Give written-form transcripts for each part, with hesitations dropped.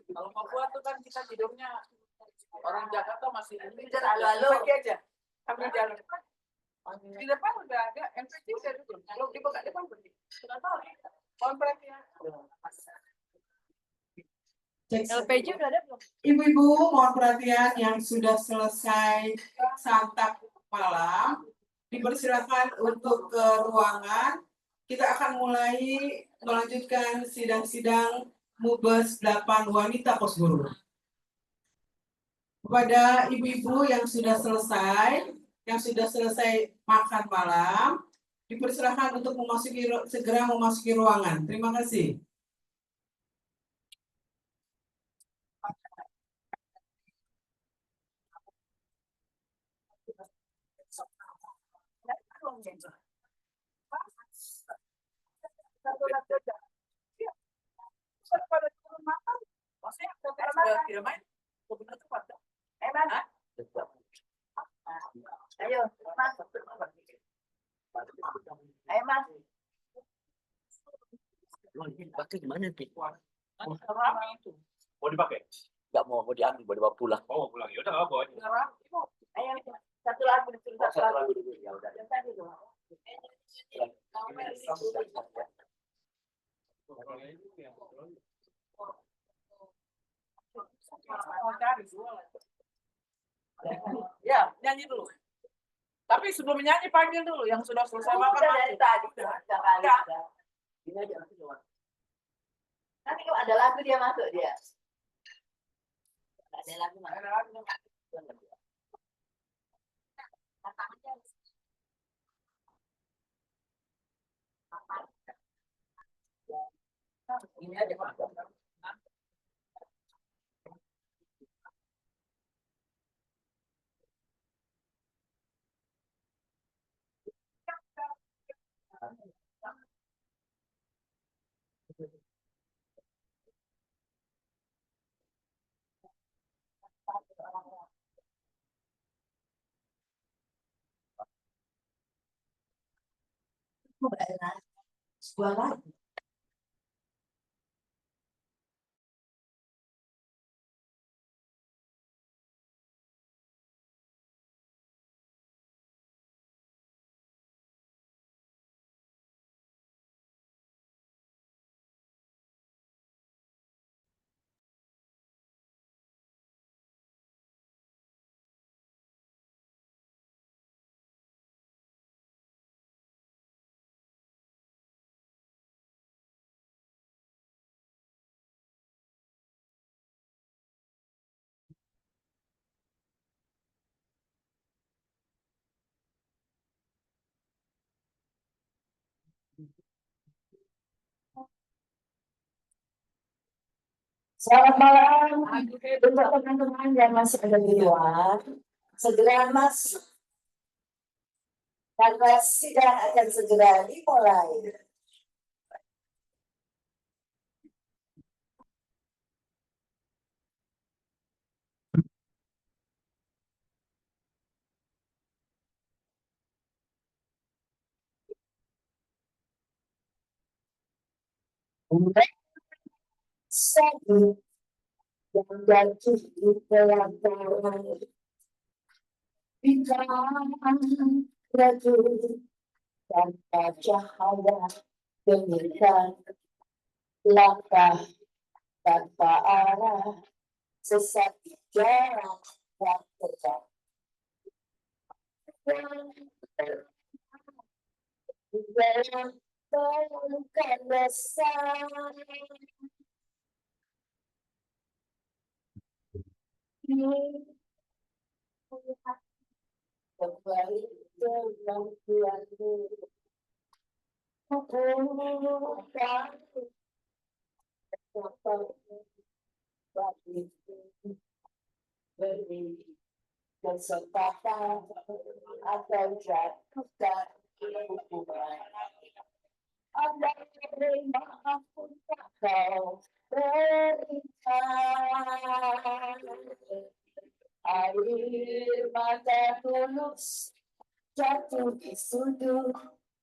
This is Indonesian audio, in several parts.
Kalau mau buat tuh kan kita tidurnya orang Jakarta masih lalu aja kami jalan di depan udah ada MPT udah dulu kalau di depan pergi sudah tahu kontraknya LPG udah ada belum? Ibu-ibu mohon perhatian yang sudah selesai santap malam dipersilakan untuk ke ruangan. Kita akan mulai melanjutkan sidang-sidang Mubes 8 wanita pos guru. Kepada ibu-ibu yang sudah selesai makan malam, dipersilakan untuk segera memasuki ruangan. Terima kasih. Ayo, Mas. Ayo, Mas. Pakai gimana nih? mau dipakai Nggak mau diambil, mau dibawa pulang. mau pulang ya udah nggak bawa Ayo, satu lagu. Ya udah. ya nyanyi dulu tapi sebelum nyanyi panggil dulu yang sudah selesai makan dari tadi Ini aja nanti lewat. nanti kalau ada lagu dia masuk dia. Ada lagu mana? Ini aja Pak. Sebuah lagu. Selamat malam untuk teman-teman yang masih ada di luar. Segera masuk. Karena sidang akan segera dimulai. Satu yang jatuh di pelataran bintang redup tanpa cahaya demikian langkah tanpa arah sesat di jalan yang tegak. Dalam pelukan besar kembali dalam bulanmu bukan bagi beri kesempatan atau jatuhkan hukuman. Anda terima ampun kau berikan air mata tulus jatuh di sudut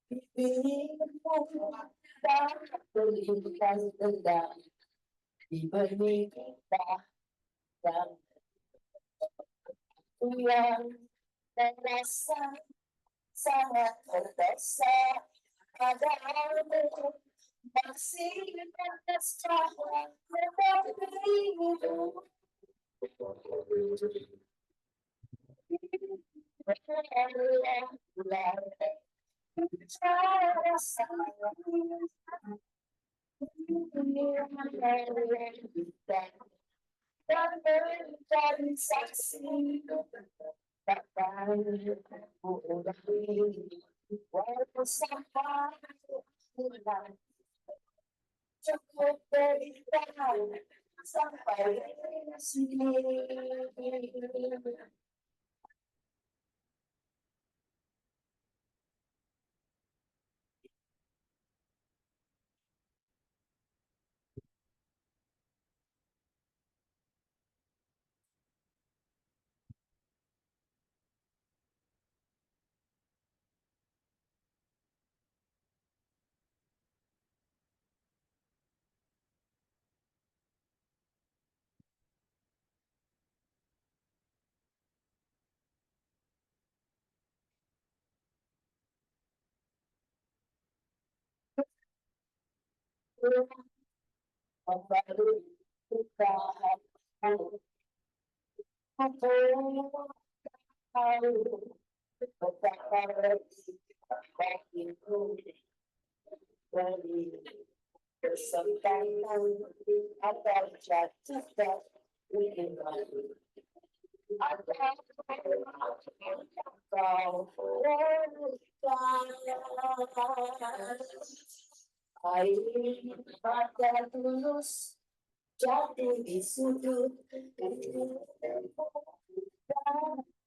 Bibirmu tak berikan dendam diberi kita dan yang terasa sangat terdesak padamu masih batas cahaya berimu. Dan menjadi saksi walaupun sampai cukup berikan sampai sini. Baru kita tahu betapa bagiku dari kesempatan agar jatuh ingin agar kau berikan air mata tulus jatuh di sudut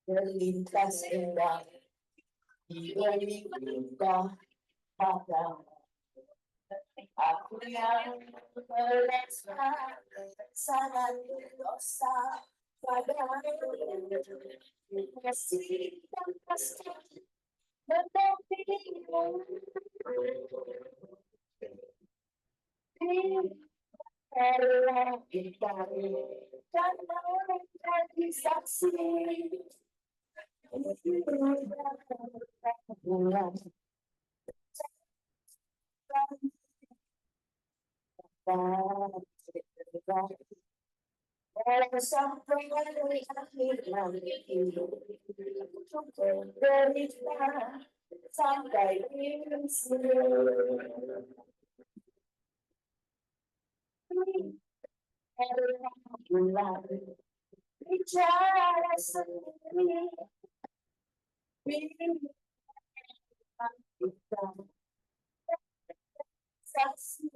terlintas indah diberi kita padamu. Aku yang merasa sangat berdosa padamu kasih dan pasti mendampingimu. Karena kita dan menjadi saksi bulan walau sampai dari akhir nanti derita sampai di sini. Karena bulan bicara sendiri kita saksi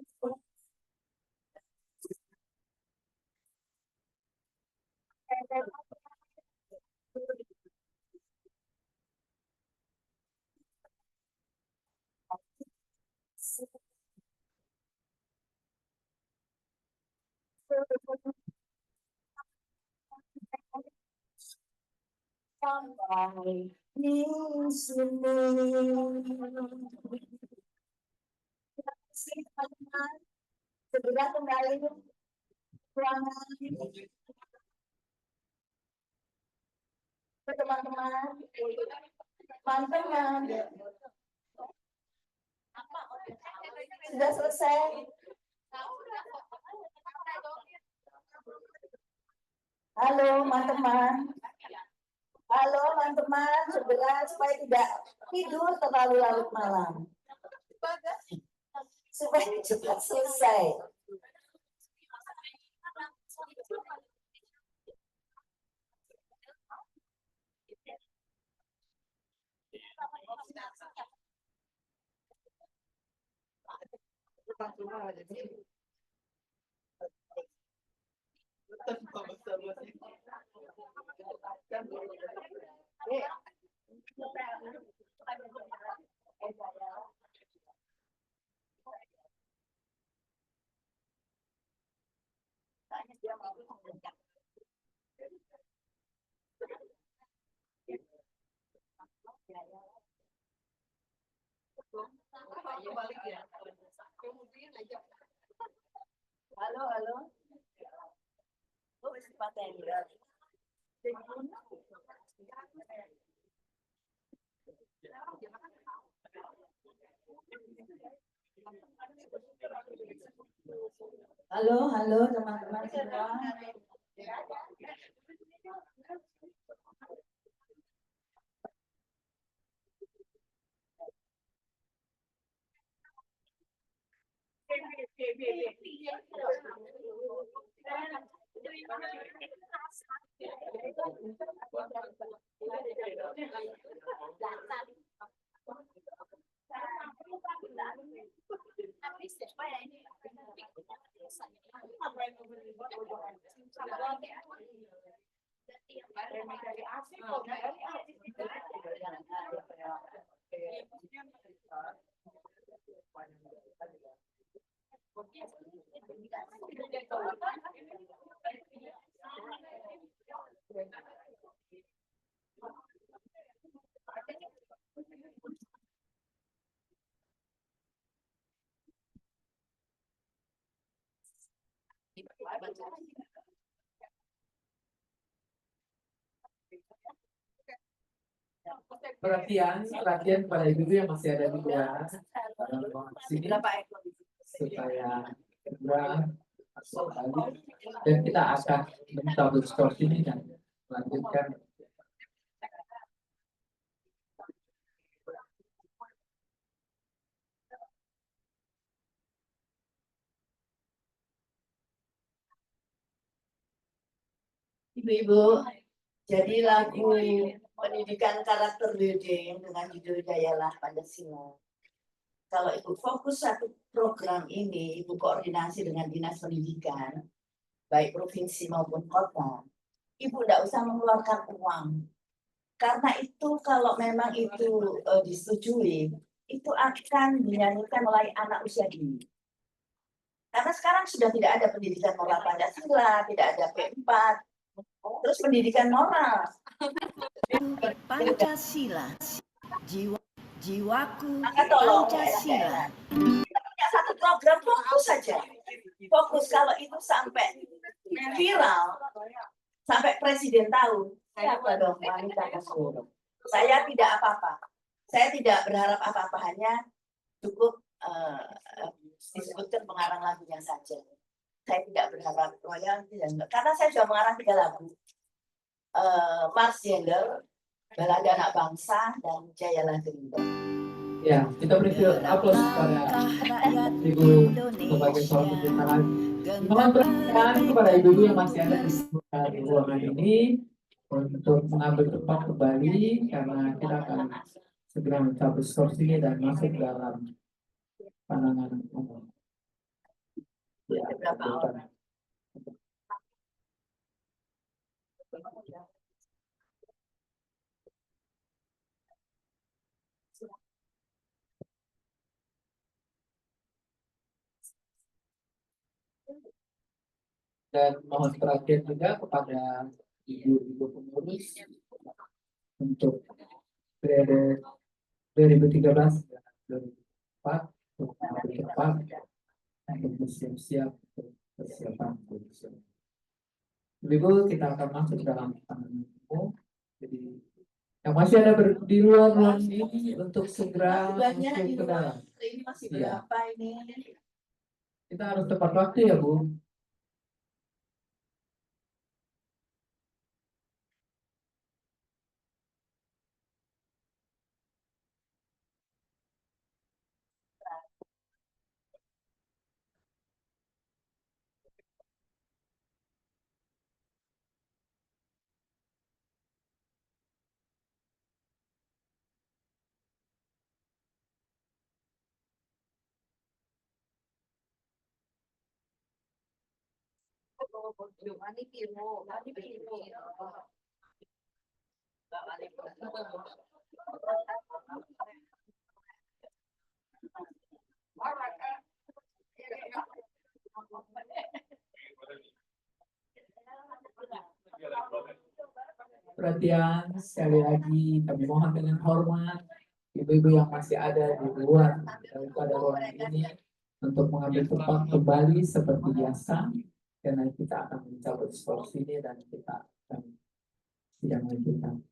sampai di sini. Segera kembali ke ruangan teman-teman. Teman-teman sudah selesai. Halo teman-teman. Halo teman-teman, segera supaya tidak tidur terlalu larut malam. Supaya cepat selesai. Balik ya. Kemudian aja. Halo, halo. Oh, masih paten. Halo, halo teman-teman semua. Perhatian pada ibu yang masih ada di luar sini supaya segera masuk balik dan kita akan mencoba skor ini dan melanjutkan. Ibu-ibu, jadi lagu pendidikan karakter building dengan judul Dayalah Pancasila. Kalau Ibu fokus satu program ini, Ibu koordinasi dengan Dinas Pendidikan, baik provinsi maupun kota, Ibu tidak usah mengeluarkan uang. Karena itu kalau memang itu disetujui, itu akan dinyanyikan oleh anak usia dini. Karena sekarang sudah tidak ada pendidikan moral Pancasila, tidak ada P4, terus pendidikan moral. Pancasila, jiwaku Maka tolong Pancasila. kita punya satu program, fokus saja. Fokus kalau itu sampai viral, sampai presiden tahu, siapa dong wanita tersebut. Saya tidak apa-apa. Saya tidak berharap apa-apa, hanya cukup disebutkan pengarang lagunya saja. Saya tidak berharap royalti dan karena saya sudah mengarang 3 lagu. Mars Gender, Balada Anak Bangsa, dan Jayalah Gerindra. Ya, kita beri aplaus kepada Ibu sebagai seorang pencipta lagu. Mohon perhatian kepada ibu yang masih ada di ruangan ini untuk mengambil tempat kembali karena kita akan segera mencabut skor ini dan masuk dalam pandangan umum. Ya, bukan. Dan mohon perhatian juga kepada ibu-ibu pengurus untuk periode 2013 dan 2004 untuk mengambil tempat untuk bersiap-siap untuk persiapan pemilihan. Ibu, kita akan masuk dalam pandangan umum. Jadi yang masih ada di luar ruang ini untuk segera Banyak masuk di ke dalam. luar. Ini masih Iya. berapa ini? Kita harus tepat waktu ya, Bu. Perhatian sekali lagi kami mohon dengan hormat ibu-ibu yang masih ada di luar daripada ruangan ini untuk mengambil tempat kembali seperti biasa, karena kita akan mencabut skor ini dan kita akan sidang lanjutan.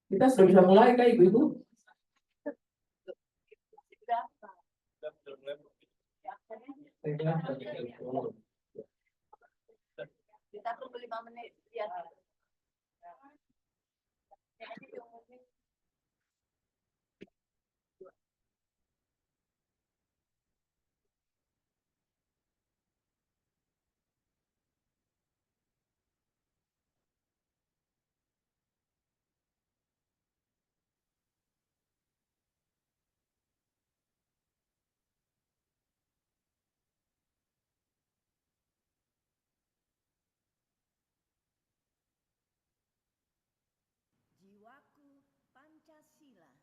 Kita sudah bisa mulai kah ibu-ibu? Kita tunggu 5 menit. Ya. Jiwaku Pancasila,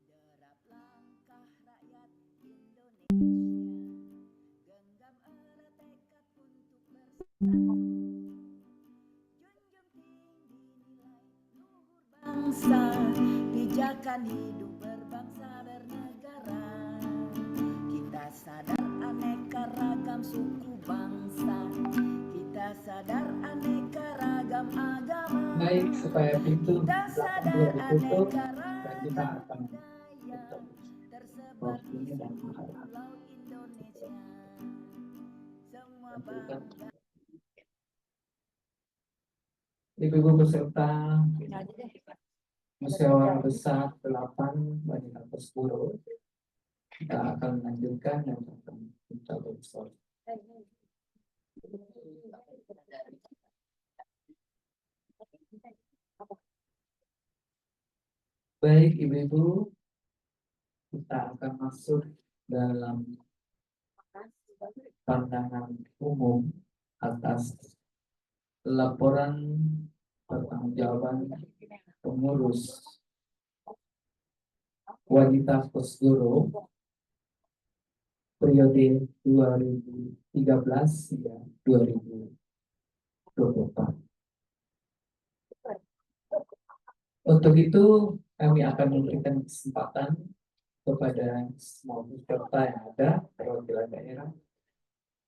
derap langkah rakyat Indonesia, genggam erat tekad untuk bersatu, junjung tinggi nilai luhur bangsa, pijakan hidup berbangsa bernegara. Kita sadar aneka ragam suku bangsa, kita sadar aneka ragam agama. Baik, supaya pintu Kita belakang sadar juga ditutup, aneka dan kita ragam akan budaya tutup tersebar skor di ini dan seluruh akan pulau Indonesia. Semua lanjutkan. bangga. Ibu-ibu peserta musyawarah besar 8 Bani Kampus Guru, kita akan melanjutkan dan akan mencabut skor. Baik ibu-ibu, kita akan masuk dalam pandangan umum atas laporan pertanggungjawaban pengurus wanita Kosgoro periode 2013 hingga 2024. Untuk itu kami akan memberikan kesempatan kepada semua peserta yang ada, perwakilan daerah,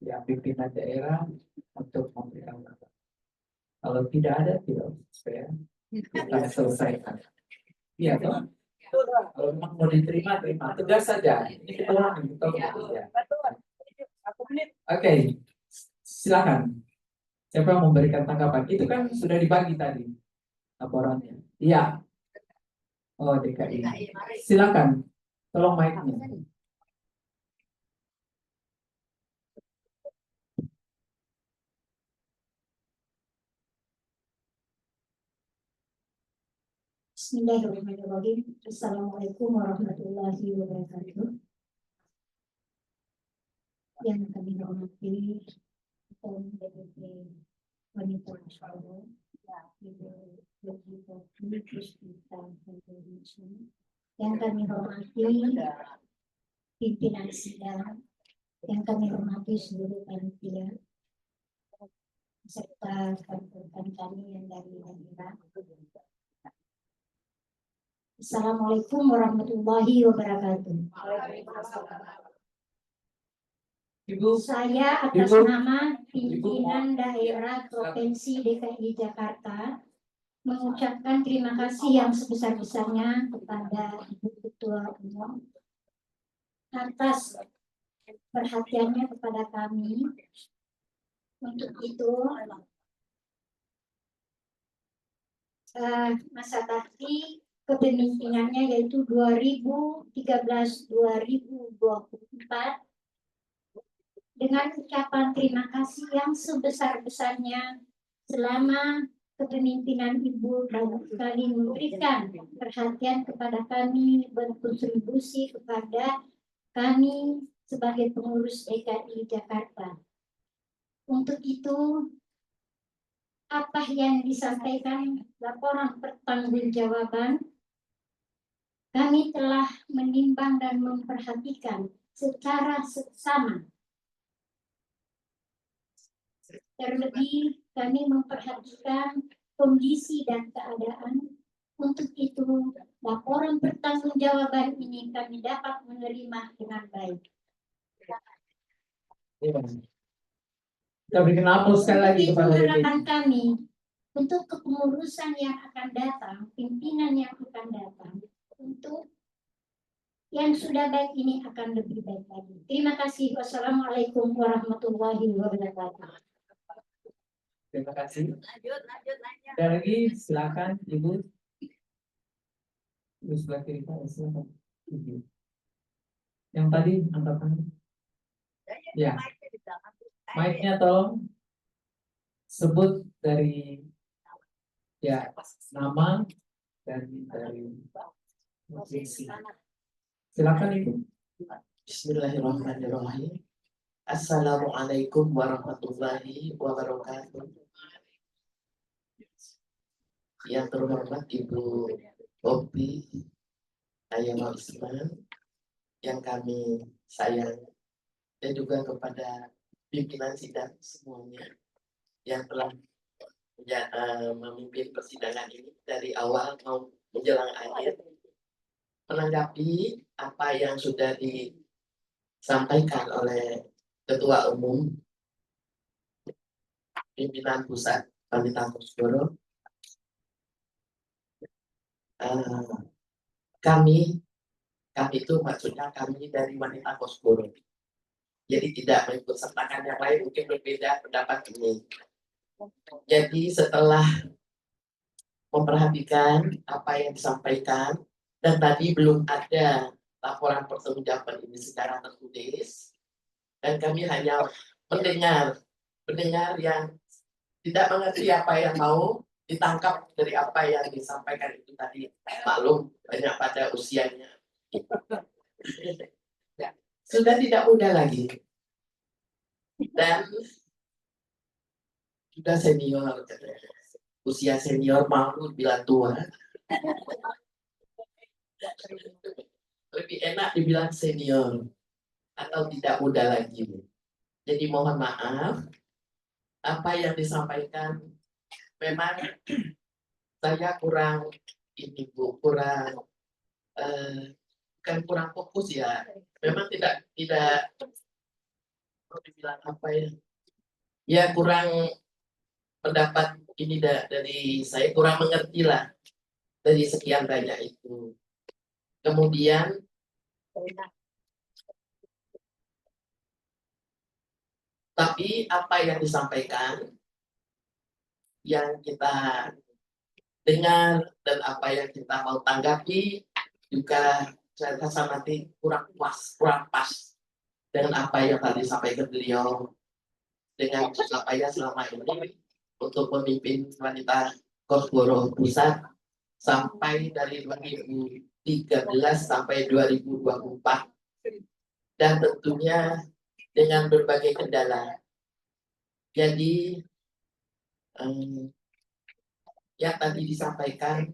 ya pimpinan daerah untuk memberikan pendapat. Kalau tidak ada, tidak saya kita selesaikan. Iya toh? Kalau memang mau diterima, terima. Tegas saja. Ini kita ulangi, kita bekerja. Oke, silakan. Siapa yang memberikan tanggapan? Itu kan sudah dibagi tadi laporannya. Iya. Oh, DKI. Silakan. Tolong mic-nya. Bismillahirrahmanirrahim. Assalamualaikum warahmatullahi wabarakatuh. Yang kami hormati Ketua DPP Wanita Nasional, Ibu Yogi Puspita Indonesia. Yang kami hormati pimpinan sidang, yang kami hormati seluruh panitia, serta rekan-rekan kami yang dari daerah. Assalamualaikum warahmatullahi wabarakatuh. Ibu, Saya atas Ibu. nama pimpinan daerah Provinsi DKI Jakarta mengucapkan terima kasih yang sebesar-besarnya kepada Ibu Ketua Umum atas perhatiannya kepada kami. Untuk itu, masa bakti kepemimpinannya yaitu 2013-2024 dengan ucapan terima kasih yang sebesar-besarnya selama kepemimpinan Ibu banyak sekali memberikan perhatian kepada kami, berkontribusi kepada kami sebagai pengurus DKI Jakarta. Untuk itu, apa yang disampaikan laporan pertanggungjawaban, kami telah menimbang dan memperhatikan secara seksama Terlebih kami memperhatikan kondisi dan keadaan. Untuk itu, laporan pertanggungjawaban ini kami dapat menerima dengan baik. Kita berikan aplaus sekali lagi Untuk itu kepada Dede. harapan kami untuk kepengurusan yang akan datang, pimpinan yang akan datang, untuk yang sudah baik ini akan lebih baik lagi. Terima kasih. Wassalamualaikum warahmatullahi wabarakatuh. Terima kasih. Lanjut nanya. Ada lagi, silakan Ibu. Ibu sebelah kiri Pak, silakan. Ibu. Yang tadi angkat tangan. Ya. Mic-nya tolong sebut dari ya nama dan dari posisi. Silakan Ibu. Bismillahirrahmanirrahim. Assalamualaikum warahmatullahi wabarakatuh. Yang terhormat Ibu Opi Ayamah Isman, yang kami sayang, dan juga kepada pimpinan sidang semuanya yang telah memimpin persidangan ini dari awal mau menjelang akhir. Menanggapi apa yang sudah disampaikan oleh Ketua Umum Pimpinan Pusat Wanita Kosgoro, kami itu maksudnya kami dari Wanita Kosgoro. Jadi tidak mengikut sertakan yang lain, mungkin berbeda pendapat ini. Jadi setelah memperhatikan apa yang disampaikan, dan tadi belum ada laporan pertanggungjawaban ini secara tertulis, dan kami hanya mendengar yang tidak mengerti apa yang mau ditangkap dari apa yang disampaikan itu tadi. Maklum banyak pada usianya. Sudah tidak muda lagi. Dan sudah senior. Usia senior malu bilang tua. Lebih enak dibilang senior atau tidak muda lagi. Jadi mohon maaf, apa yang disampaikan memang saya kurang bukan kurang fokus ya. Memang tidak mau dibilang apa ya? Ya kurang pendapat ini dari saya, kurang mengerti lah dari sekian banyak itu. Kemudian tapi apa yang disampaikan, yang kita dengar dan apa yang kita mau tanggapi juga saya rasa nanti kurang pas dengan apa yang tadi disampaikan beliau, dengan apa yang selama ini untuk memimpin Wanita Kosgoro Pusat sampai dari 2013 sampai 2024, dan tentunya dengan berbagai kendala. Jadi yang tadi disampaikan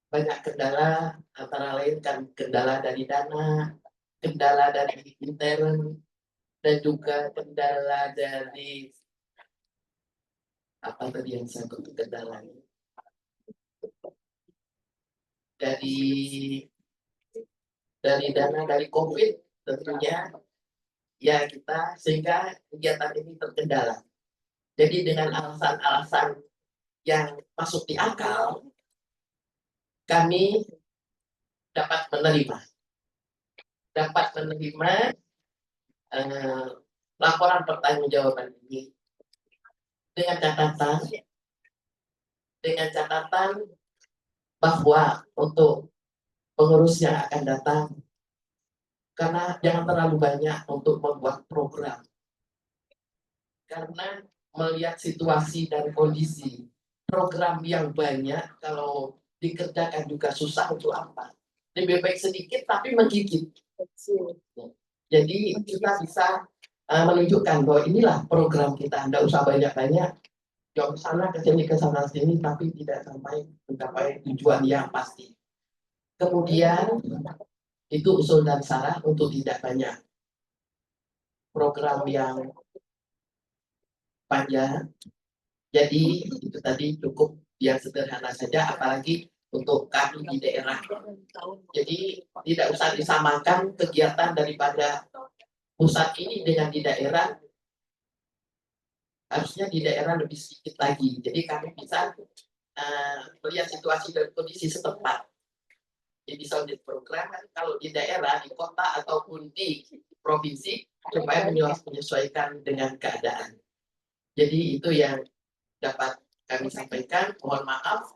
banyak kendala, antara lain kan kendala dari dana, kendala dari intern, dan juga kendala dari apa tadi yang saya sebut kendalanya, dari dana dari COVID tentunya ya kita, sehingga kegiatan ini terkendala. Jadi dengan alasan-alasan yang masuk di akal, kami dapat menerima laporan pertanggungjawaban ini dengan catatan bahwa untuk pengurus yang akan datang, karena jangan terlalu banyak untuk membuat program, karena melihat situasi dan kondisi, program yang banyak kalau dikerjakan juga susah untuk apa. Lebih baik sedikit tapi menggigit. Jadi kita bisa menunjukkan bahwa inilah program kita, tidak usah banyak-banyak, jauh sana ke sana sini, tapi tidak sampai mencapai tujuan yang pasti. Kemudian itu usul dan saran untuk tidak banyak program yang panjang. Jadi itu tadi cukup yang sederhana saja, apalagi untuk kami di daerah. Jadi tidak usah disamakan kegiatan daripada pusat ini dengan di daerah. Harusnya di daerah lebih sedikit lagi. Jadi kami bisa melihat situasi dan kondisi setempat. Jadi bisa menjadi program kalau di daerah, di kota ataupun di provinsi supaya menyesuaikan dengan keadaan. Jadi itu yang dapat kami sampaikan. Mohon maaf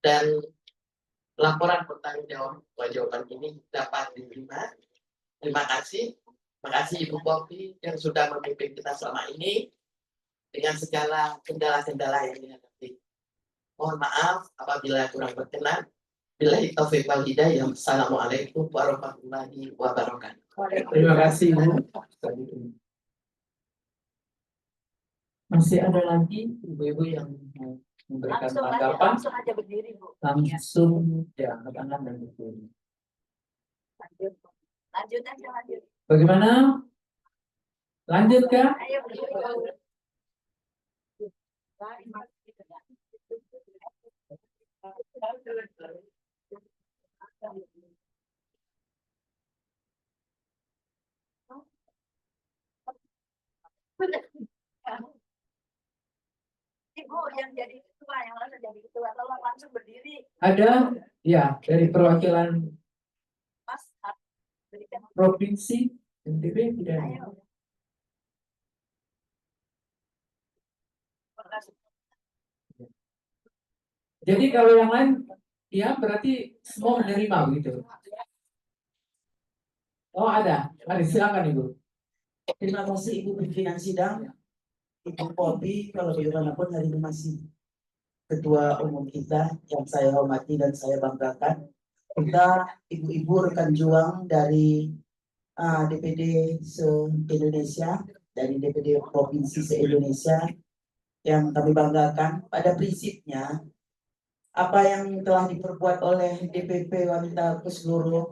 dan laporan pertanggungjawaban ini dapat diterima. Terima kasih. Terima kasih Ibu Popi yang sudah memimpin kita selama ini dengan segala kendala-kendala yang dihadapi. Mohon maaf apabila kurang berkenan. Billahi taufiq wal hidayah. Assalamualaikum warahmatullahi wabarakatuh. Terima kasih Bu. Masih ada lagi ibu-ibu yang mau memberikan tanggapan? langsung aja berdiri Bu. Langsung ya, angkat tangan dan berdiri. Lanjut aja lanjut. Bagaimana? Lanjut kah? Ayo berdiri. Ibu yang jadi ketua, yang langsung jadi ketua, tolong langsung berdiri, Ada ya dari perwakilan Mas. Berikan. provinsi NTB tidak ada. Ayo. Makasih. Jadi kalau yang lain ya berarti semua menerima begitu. Oh ada, mari silakan Ibu. Terima kasih Ibu pimpinan sidang, Ibu Popi, kalau bagaimanapun hari ini masih Ketua Umum kita yang saya hormati dan saya banggakan. Kita ibu-ibu rekan juang dari DPD se-Indonesia, dari DPD Provinsi se-Indonesia yang kami banggakan. Pada prinsipnya, apa yang telah diperbuat oleh DPP Wanita Keseluruh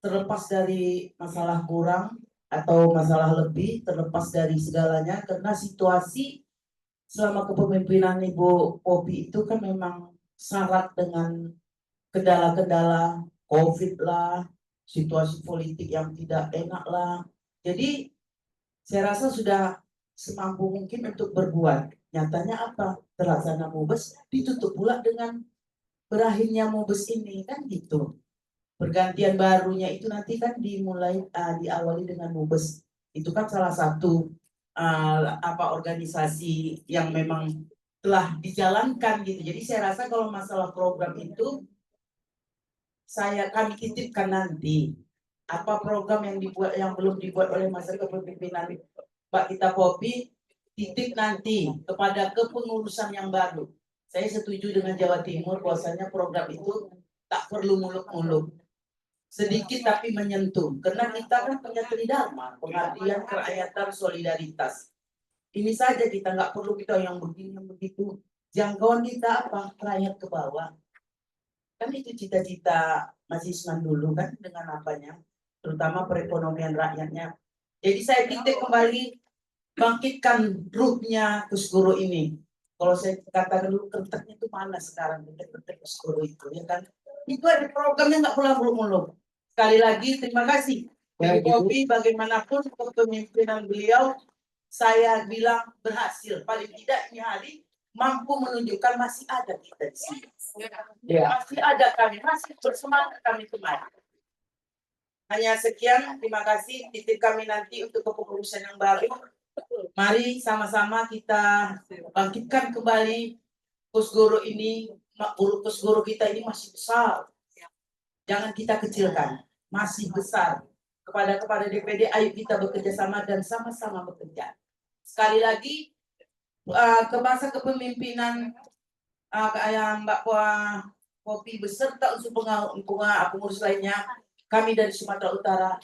terlepas dari masalah kurang atau masalah lebih, terlepas dari segalanya, karena situasi selama kepemimpinan Ibu Popi itu kan memang syarat dengan kendala-kendala COVID lah, situasi politik yang tidak enak lah. Jadi saya rasa sudah semampu mungkin untuk berbuat. Nyatanya apa? Terlaksana Mubes ditutup pula dengan berakhirnya Mubes ini, kan gitu. Pergantian barunya itu nanti kan dimulai diawali dengan Mubes. Itu kan salah satu organisasi yang memang telah dijalankan gitu. Jadi saya rasa kalau masalah program itu kami titipkan nanti. Apa program yang dibuat yang belum dibuat oleh masa kepemimpinan Mbak Tita Popi, titip nanti kepada kepengurusan yang baru. Saya setuju dengan Jawa Timur bahwasanya program itu tak perlu muluk-muluk. Sedikit tapi menyentuh, karena kita kan punya tridharma, pengabdian, kerakyatan, solidaritas. Ini saja kita nggak perlu kita yang begini yang begitu. Jangkauan kita apa? Rakyat ke bawah. Kan itu cita-cita Mas Isman dulu kan dengan apanya, terutama perekonomian rakyatnya. Jadi saya titip kembali bangkitkan ruhnya Kusguru ini. Kalau saya katakan dulu kertasnya itu mana sekarang kertas Kusguru itu ya kan? Itu ada programnya nggak perlu muluk-muluk. Sekali lagi terima kasih Ibu Popi, bagaimanapun kepemimpinan beliau saya bilang berhasil. Paling tidak ini hari mampu menunjukkan masih ada kita di sini. Ya. Masih ada kami, masih bersemangat kami kemarin. Hanya sekian, terima kasih. Titip kami nanti untuk kepengurusan yang baru. Mari sama-sama kita bangkitkan kembali Kusguru ini. Kusguru kita ini masih besar. Jangan kita kecilkan, masih besar. Kepada DPD, ayo kita bekerja sama dan sama-sama bekerja. Sekali lagi, ke masa kepemimpinan Mbak Popi beserta unsur pengurus lainnya, kami dari Sumatera Utara,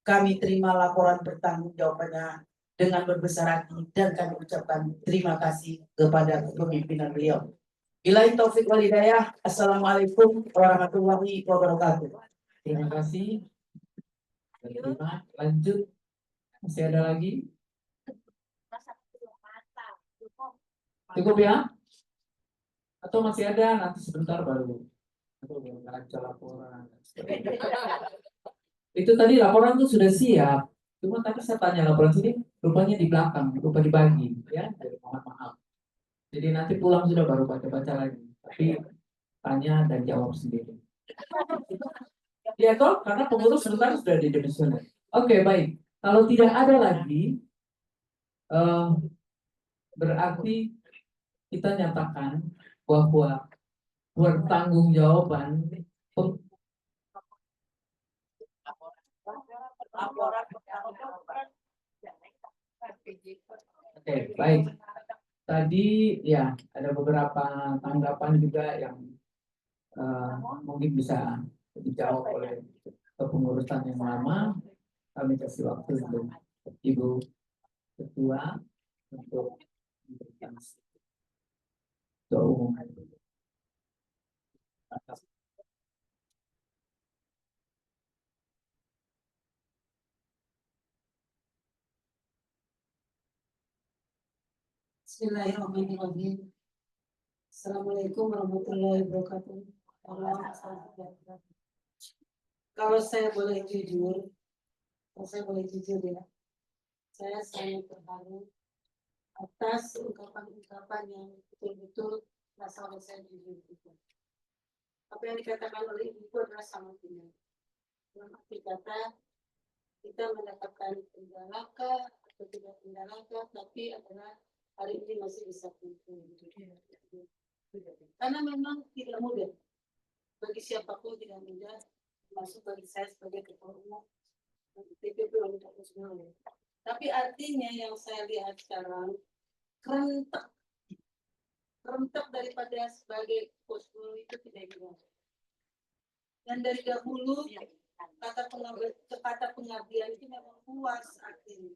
kami terima laporan pertanggungjawabannya dengan berbesar hati dan kami ucapkan terima kasih kepada kepemimpinan beliau. Billahi taufiq wal hidayah. Assalamualaikum warahmatullahi wabarakatuh. Terima kasih. Terima. Lanjut. Masih ada lagi? Cukup ya? Atau masih ada nanti sebentar baru? Atau baca laporan. Itu tadi laporan tuh sudah siap. Cuma tadi saya tanya laporan sini, rupanya di belakang, lupa dibagi, ya. Jadi mohon maaf. Jadi nanti pulang sudah baru baca-baca lagi. Tapi tanya dan jawab sendiri. Ya toh, karena pengurus sebentar sudah di demisioner. Oke, baik. Kalau tidak ada lagi, berarti kita nyatakan bahwa pertanggungjawaban Oke, baik. Tadi ya ada beberapa tanggapan juga yang mungkin bisa dijawab oleh kepengurusan yang lama. Kami kasih waktu untuk Ibu Ketua untuk memberikan ketua umum. Bismillahirrahmanirrahim. Assalamualaikum warahmatullahi wabarakatuh. Kalau saya boleh jujur, ya, saya sangat terharu atas ungkapan-ungkapan yang betul-betul masalah saya jujur itu. Apa yang dikatakan oleh Ibu adalah sangat benar. Dalam arti kata, kita mendapatkan kendalaka atau tidak kendalaka, tapi adalah hari ini masih bisa kumpul. Karena memang tidak mudah. Bagi siapapun tidak mudah, termasuk bagi saya sebagai ketua umum TPP Wanita Posyandu. Tapi artinya yang saya lihat sekarang, kerentak daripada sebagai posyandu itu tidak mudah. Dan dari dahulu, kata pengabdian itu memang luas artinya.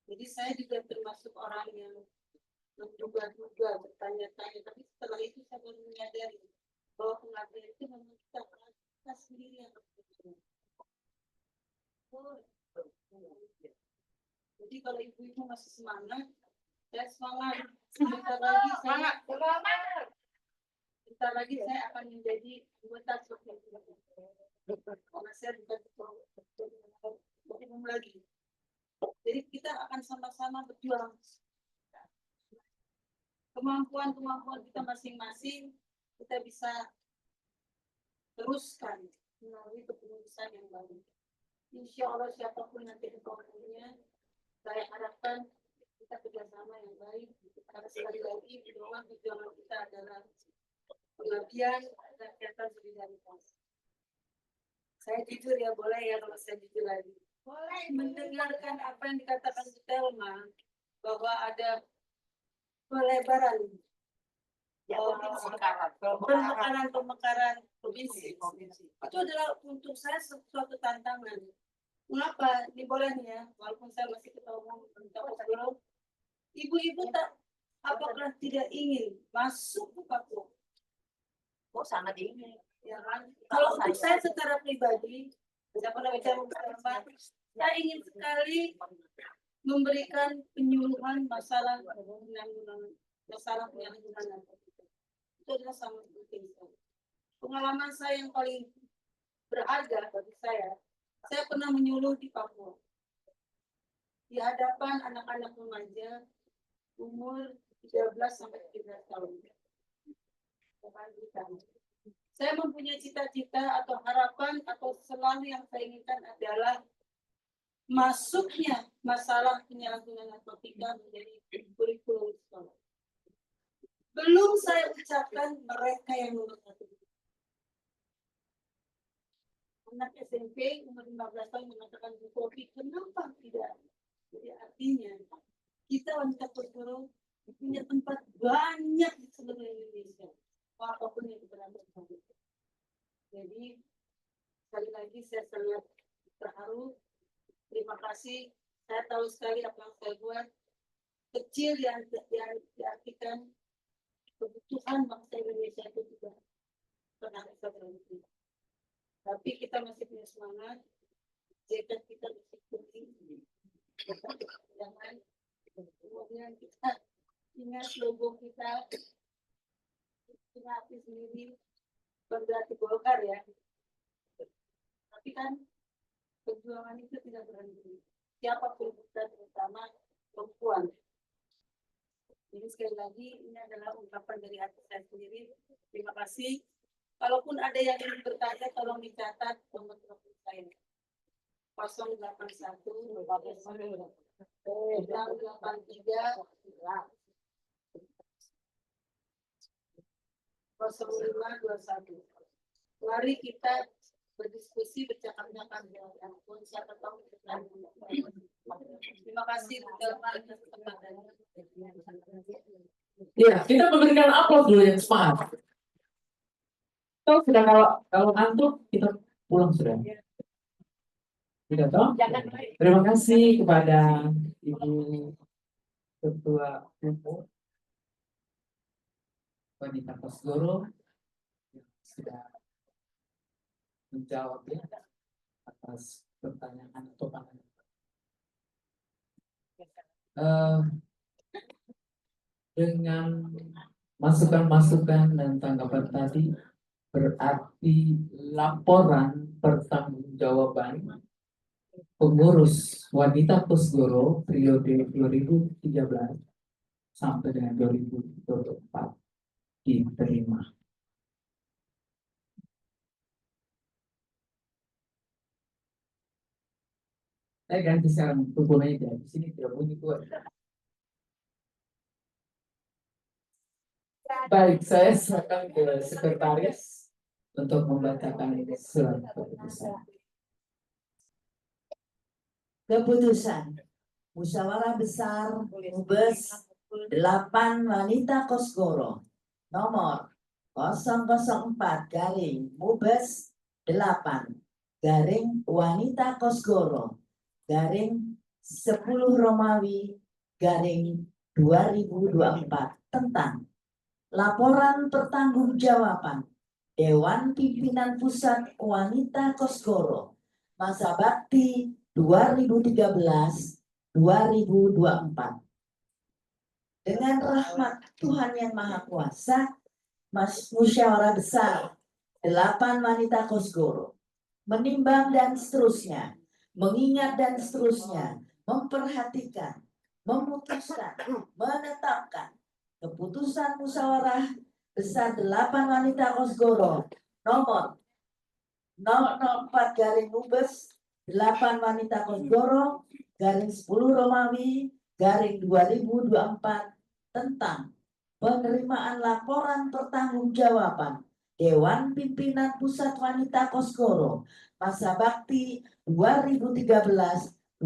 Jadi saya juga termasuk orang yang menduga-duga, bertanya-tanya, tapi setelah itu saya baru menyadari bahwa pengabdian itu memang kita sendiri yang berpikir. Jadi kalau ibu-ibu masih semangat, saya semangat. Sebentar lagi saya akan menjadi anggota seperti itu. Karena saya bukan ketua umum lagi. Jadi kita akan sama-sama berjuang. Kemampuan kita masing-masing kita bisa teruskan melalui kepengurusan yang baru. Insya Allah siapapun nanti ketua umumnya, saya harapkan kita kerjasama yang baik. Karena sekali lagi perjuangan kita adalah pengabdian dan kegiatan solidaritas. Saya jujur ya, boleh ya kalau saya jujur lagi. Boleh mendengarkan apa yang dikatakan Bu Telma bahwa ada pelebaran pemekaran provinsi. Itu adalah untuk saya suatu tantangan. Mengapa? Ini boleh nih ya, walaupun saya masih ketua umum ibu-ibu tak apakah tidak ingin masuk ke Papua? Kok sangat ingin. Ya kan? Kalau untuk saya secara pribadi, saya pernah bicara saya ingin sekali memberikan penyuluhan masalah penyalahgunaan narkotika. Itu adalah sangat penting. Pengalaman saya yang paling berharga bagi saya pernah menyuluh di Papua. Di hadapan anak-anak remaja umur 13 sampai 17 tahun. Saya mempunyai cita-cita atau harapan atau selalu yang saya inginkan adalah masuknya masalah penyalahgunaan narkotika menjadi kurikulum sekolah. Belum saya ucapkan mereka yang nomor 1. Anak SMP umur 15 tahun mengatakan kopi, kenapa tidak? Jadi artinya kita wanita posyandu punya tempat banyak di seluruh Indonesia. Apapun yang kita lakukan. Jadi sekali lagi saya sangat terharu. Terima kasih. Saya tahu sekali apa yang saya buat. Kecil yang diartikan kebutuhan bangsa Indonesia itu tidak pernah bisa berhenti. Tapi kita masih punya semangat. Jaket kita masih tinggi. Jangan kemudian kita ingat logo kita hati sendiri berarti Golkar ya. Tapi kan perjuangan itu tidak berhenti. Siapapun kita, terutama perempuan. Jadi sekali lagi ini adalah ungkapan dari hati saya sendiri. Terima kasih. Kalaupun ada yang ingin bertanya, tolong dicatat nomor telepon saya. 081 83 0521. Mari kita berdiskusi, bercakap-cakap dengan pun siapa tahu kita. Terima kasih atas kesempatannya. Ya, kita memberikan aplaus dulu yang semangat. Tahu sudah kalau ngantuk kita pulang sudah. Tidak toh? Terima kasih kepada Ibu Ketua Umum Wanita Kosgoro yang sudah menjawabnya atas pertanyaan atau pandangan. Dengan masukan-masukan dan tanggapan tadi, berarti laporan pertanggungjawaban pengurus Wanita Kosgoro periode 2013 sampai dengan 2024 diterima. Saya ganti sekarang telepon aja, di sini tidak bunyi kuat. Baik, saya serahkan ke sekretaris untuk membacakan surat keputusan. Keputusan Musyawarah Besar Mubes 8 Wanita Kosgoro nomor 004 garing Mubes 8 garing Wanita Kosgoro garing 10 Romawi garing 2024 tentang laporan pertanggungjawaban Dewan Pimpinan Pusat Wanita Kosgoro masa bakti 2013-2024. Dengan rahmat Tuhan Yang Maha Kuasa, Musyawarah Besar 8 Wanita Kosgoro menimbang dan seterusnya, mengingat dan seterusnya, memperhatikan, memutuskan, menetapkan keputusan Musyawarah Besar 8 Wanita Kosgoro nomor 004 garing Mubes 8 Wanita Kosgoro garing 10 Romawi garing 2024 tentang penerimaan laporan pertanggungjawaban Dewan Pimpinan Pusat Wanita Kosgoro masa bakti 2013-2014.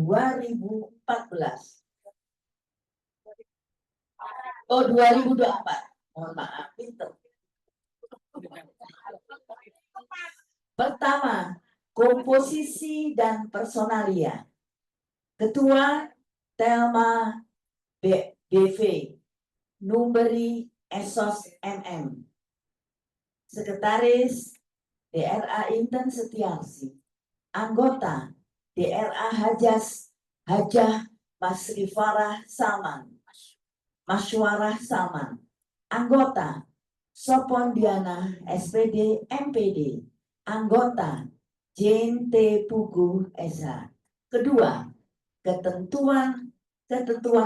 Oh, 2024. Mohon maaf, pinter. Pertama, komposisi dan personalia. Ketua Telma BV, Numberi Esos MM. Sekretaris DRA Inten Setiarsi. Anggota DRA Hajah Masrifarah Salman. Masywarah Salman. Anggota Sopondiana SPD MPD. Anggota Jane T. Pugu SH. Kedua, ketentuan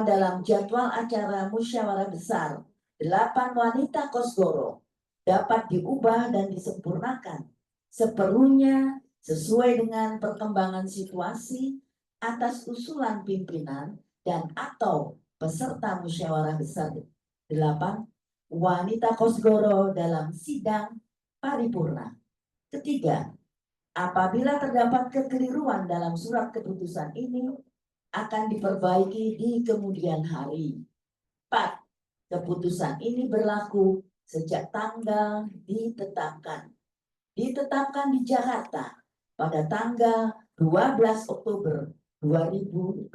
dalam jadwal acara Musyawarah Besar 8 Wanita Kosgoro dapat diubah dan disempurnakan seperlunya sesuai dengan perkembangan situasi atas usulan pimpinan dan atau peserta Musyawarah Besar 8 Wanita Kosgoro dalam sidang paripurna. Ketiga, apabila terdapat kekeliruan dalam surat keputusan ini akan diperbaiki di kemudian hari. 4. Keputusan ini berlaku sejak tanggal ditetapkan. Ditetapkan di Jakarta pada tanggal 12 Oktober 2024.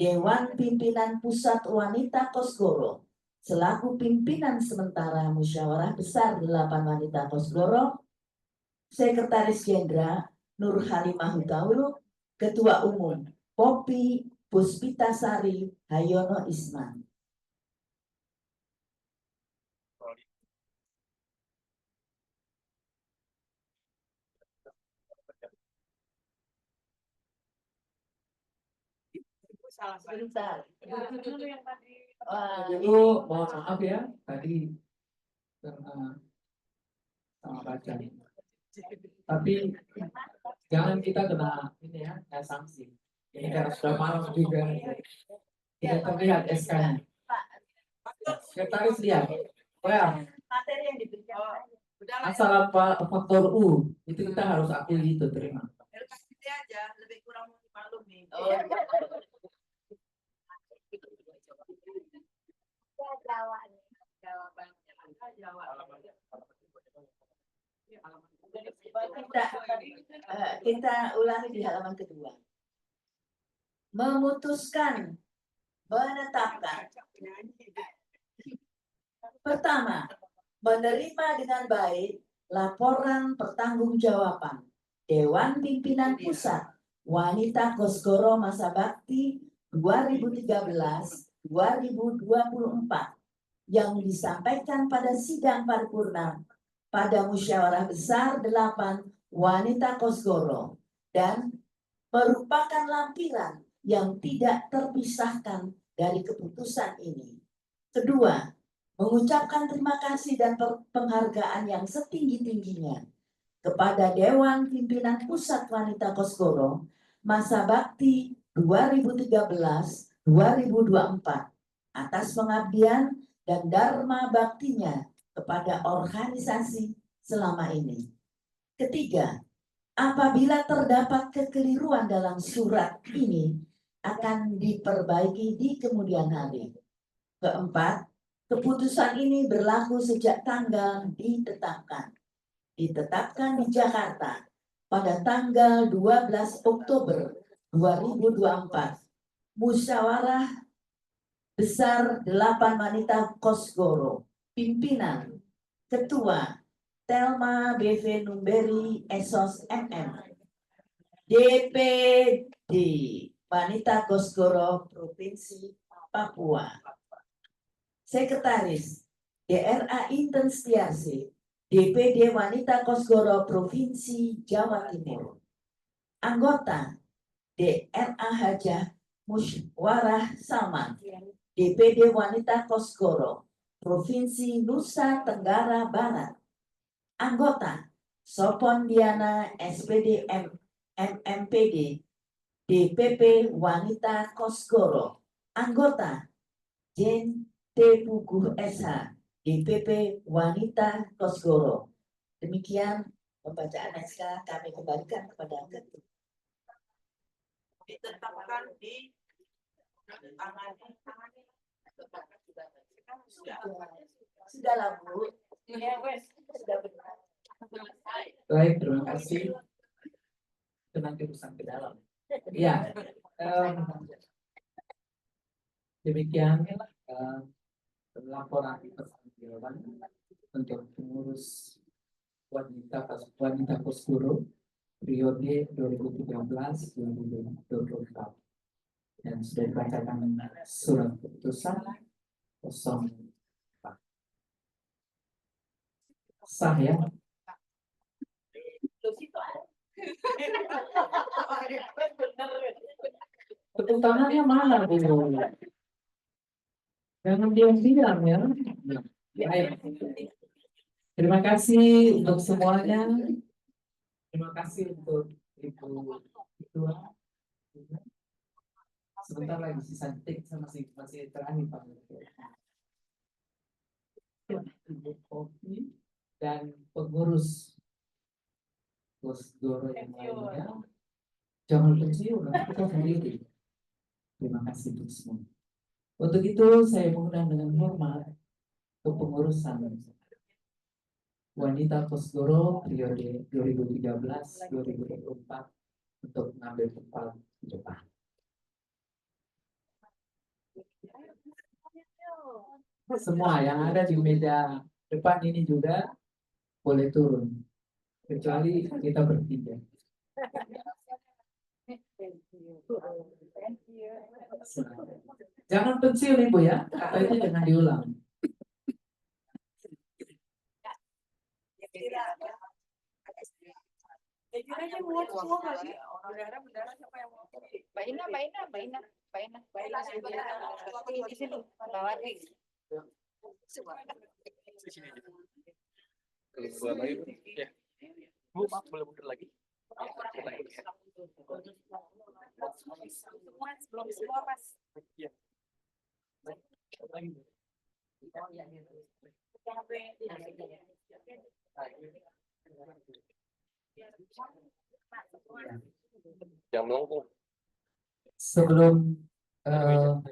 Dewan Pimpinan Pusat Wanita Kosgoro selaku pimpinan sementara Musyawarah Besar 8 Wanita Kosgoro, Sekretaris Jenderal Nur Halimah Hutaulu, Ketua Umum Popi Puspitasari Hayono Isman. Sebentar. Dulu yang tadi. Wah, Dulu mohon maaf ya tadi karena salah baca. Tapi jangan kita kena ini ya sanksi. Ini karena sudah malam juga. Tidak terlihat SK-nya. Sekretaris lihat. Well, materi yang diberikan. masalah faktor U itu kita harus akui itu terima. aja lebih kurang dimaklumi. Oh, kita ulangi di halaman kedua. Memutuskan, menetapkan. Pertama, menerima dengan baik laporan pertanggungjawaban Dewan Pimpinan Pusat Wanita Kosgoro Masa Bakti 2013-2024 yang disampaikan pada sidang paripurna pada musyawarah besar 8 Wanita Kosgoro dan merupakan lampiran yang tidak terpisahkan dari keputusan ini. Kedua, mengucapkan terima kasih dan penghargaan yang setinggi-tingginya kepada Dewan Pimpinan Pusat Wanita Kosgoro Masa Bakti 2013-2024 atas pengabdian dan dharma baktinya kepada organisasi selama ini. Ketiga, apabila terdapat kekeliruan dalam surat ini akan diperbaiki di kemudian hari. Keempat, keputusan ini berlaku sejak tanggal ditetapkan di Jakarta pada tanggal 12 Oktober 2024. Musyawarah Besar 8 Wanita Kosgoro. Pimpinan Ketua Telma BV Numberi Esos MM. DPD Wanita Kosgoro Provinsi Papua. Sekretaris DRA Inten Setiarsi DPD Wanita Kosgoro Provinsi Jawa Timur. Anggota DRA Hajah Musyawarah Salman DPD Wanita Kosgoro Provinsi Nusa Tenggara Barat. Anggota Sopon Diana SPD MMPD DPP Wanita Kosgoro. Anggota Jen T. Puguh SH DPP Wanita Kosgoro. Demikian pembacaan SK kami kembalikan kepada ketua. Ditetapkan di Sudah lah Bu. Sudah benar. Baik, terima kasih. Itu nanti urusan ke dalam. Ya, demikian laporan pertanggungjawaban untuk pengurus wanita Kosgoro periode 2013-2024 dan sudah dibacakan surat keputusan 04. Sah ya? Tepuk tangannya mana Bu? Jangan diam-diam ya. Baik. Terima kasih untuk semuanya. Terima kasih untuk Ibu Ketua. Sebentar lagi sisa detik sama masih terakhir Pak. Ibu Kopi dan pengurus Kosgoro yang lainnya. Jangan pensiun, kita sendiri. Terima kasih untuk semua. Untuk itu saya mengundang dengan hormat kepengurusan Wanita Kosgoro periode 2013-2024 untuk mengambil tempat di depan. Semua yang ada di meja depan ini juga boleh turun, kecuali kita bertiga. Jangan pensiun Ibu ya, kata itu jangan diulang. Kira-kira mau semua kali. Bendara siapa yang mau? Mbak Ina, Mbak Ina, Mbak Ina, Mbak Ina, Mbak Ina, di sini, bawa nih. Ya. Bu, maaf boleh mundur lagi? Belum semua pas. Iya. Yang melengkung. Sebelum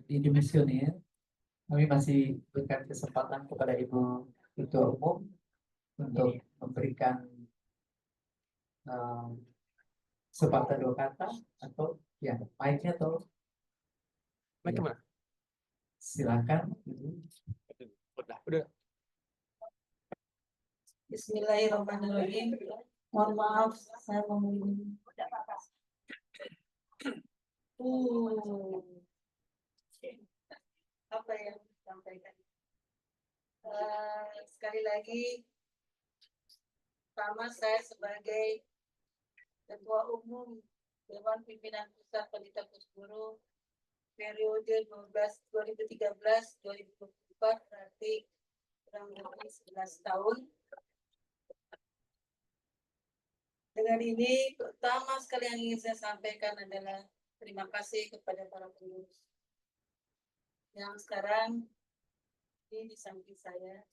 didemisioner, kami masih berikan kesempatan kepada Ibu Ketua Umum untuk memberikan sepatah dua kata atau ya mic-nya atau Mic ya, kemana? silakan. Udah. Bismillahirrahmanirrahim. Mohon maaf, saya mau minum. Apa yang disampaikan? Sekali lagi, pertama saya sebagai Ketua Umum Dewan Pimpinan Pusat Panitia Pusguru periode 2013-2024, berarti kurang lebih 11 tahun. Dengan ini, pertama sekali yang ingin saya sampaikan adalah terima kasih kepada para pengurus yang sekarang ini di samping saya.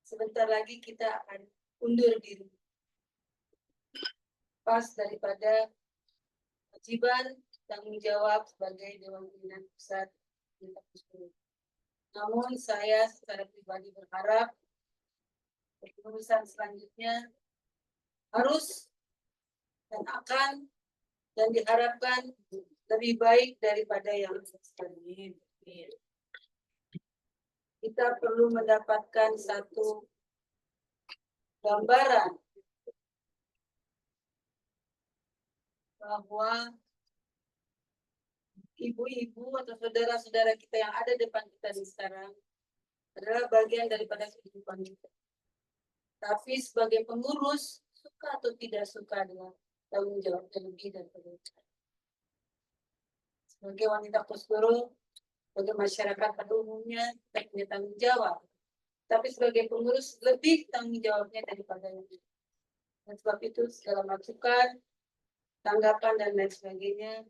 Sebentar lagi kita akan undur diri. Pas daripada kewajiban tanggung jawab sebagai Dewan Pimpinan Pusat Panitia Pusguru. Namun saya secara pribadi berharap kepengurusan selanjutnya harus dan akan dan diharapkan lebih baik daripada yang sekarang. Kita perlu mendapatkan satu gambaran bahwa ibu-ibu atau saudara-saudara kita yang ada depan kita di sekarang adalah bagian daripada kehidupan kita. Tapi sebagai pengurus, suka atau tidak suka dengan tanggung jawabnya lebih daripada itu. Sebagai wanita Pusguru, sebagai masyarakat pada umumnya, kita punya tanggung jawab. Tapi sebagai pengurus, lebih tanggung jawabnya daripada itu. Dan sebab itu, segala masukan, tanggapan, dan lain sebagainya,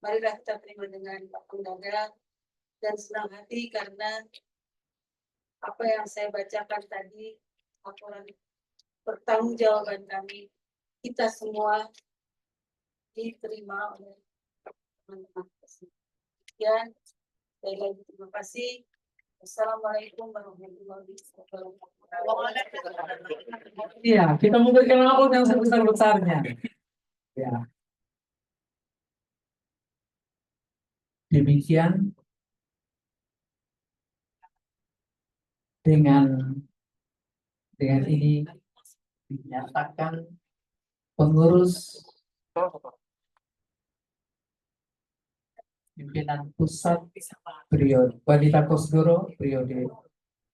marilah kita terima dengan lapang dada dan senang hati karena apa yang saya bacakan tadi, laporan pertanggungjawaban kami, kita semua diterima oleh teman-teman. Sekian, sekali lagi terima kasih. Assalamualaikum warahmatullahi wabarakatuh. Iya, kita memberikan aplaus yang sebesar-besarnya. Ya. Demikian dengan ini dinyatakan pengurus pimpinan pusat periode Wanita Pusguru periode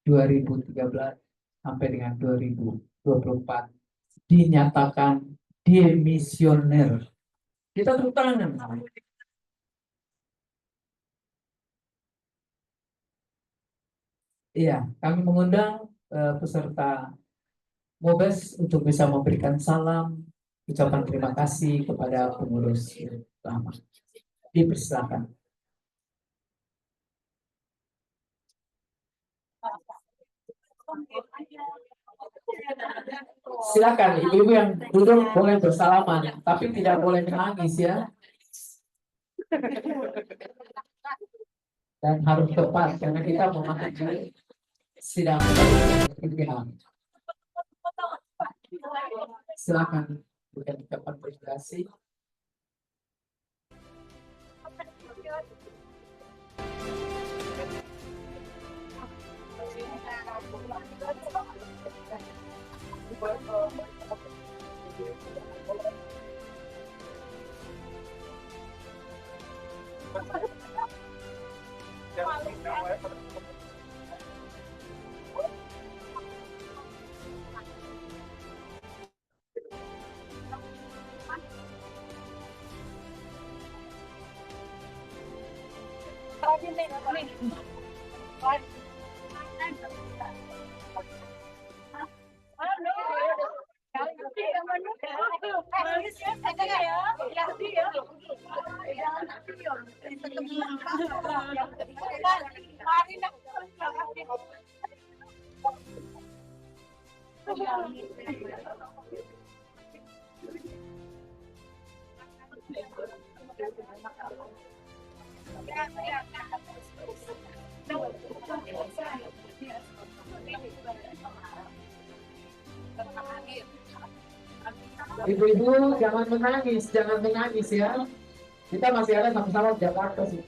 2013 sampai dengan 2024 dinyatakan demisioner. Kita tepuk tangan. Iya, kami mengundang peserta MOBES untuk bisa memberikan salam, ucapan terima kasih kepada pengurus utama. Dipersilakan. Silakan, ibu-ibu yang duduk boleh bersalaman, tapi tidak boleh menangis ya. Dan harus tepat karena kita memasuki sidang pimpinan. Silakan berikan ucapan terima kasih. Ibu-ibu jangan menangis ya. Kita masih ada sama-sama di Jakarta sih.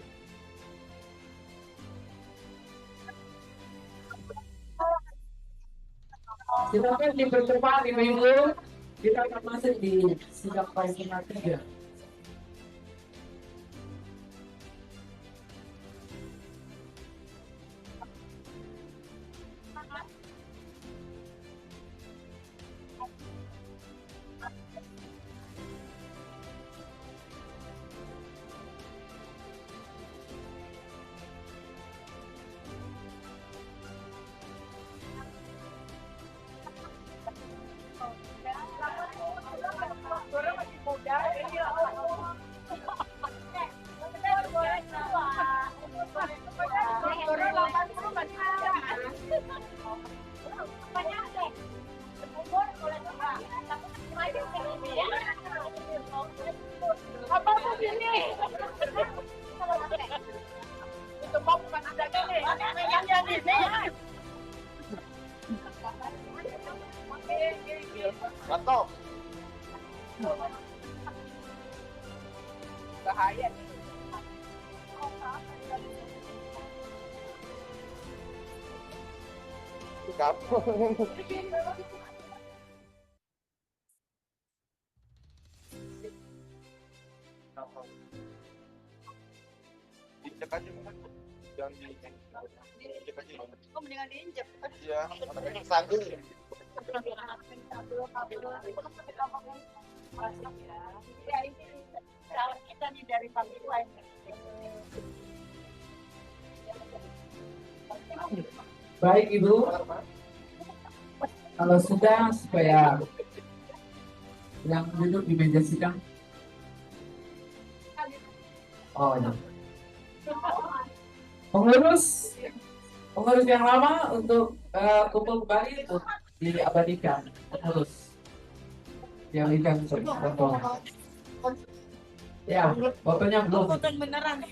Silakan dipercepat ibu-ibu. Kita akan masuk di sidang paripurna 3. Mantap. Bahaya. Sikap. Diinjek aja kan. Jangan diinjek aja. Oh, mendingan diinjek. Iya, makanya sanggup. Ya, ini kalau kita nih dari pabrik lain. Baik Ibu, kalau sudah supaya yang duduk di meja sidang. Oh ya. Pengurus yang lama untuk kumpul kembali untuk diabadikan. Pengurus yang ikan foto. Ya, fotonya belum. Beneran.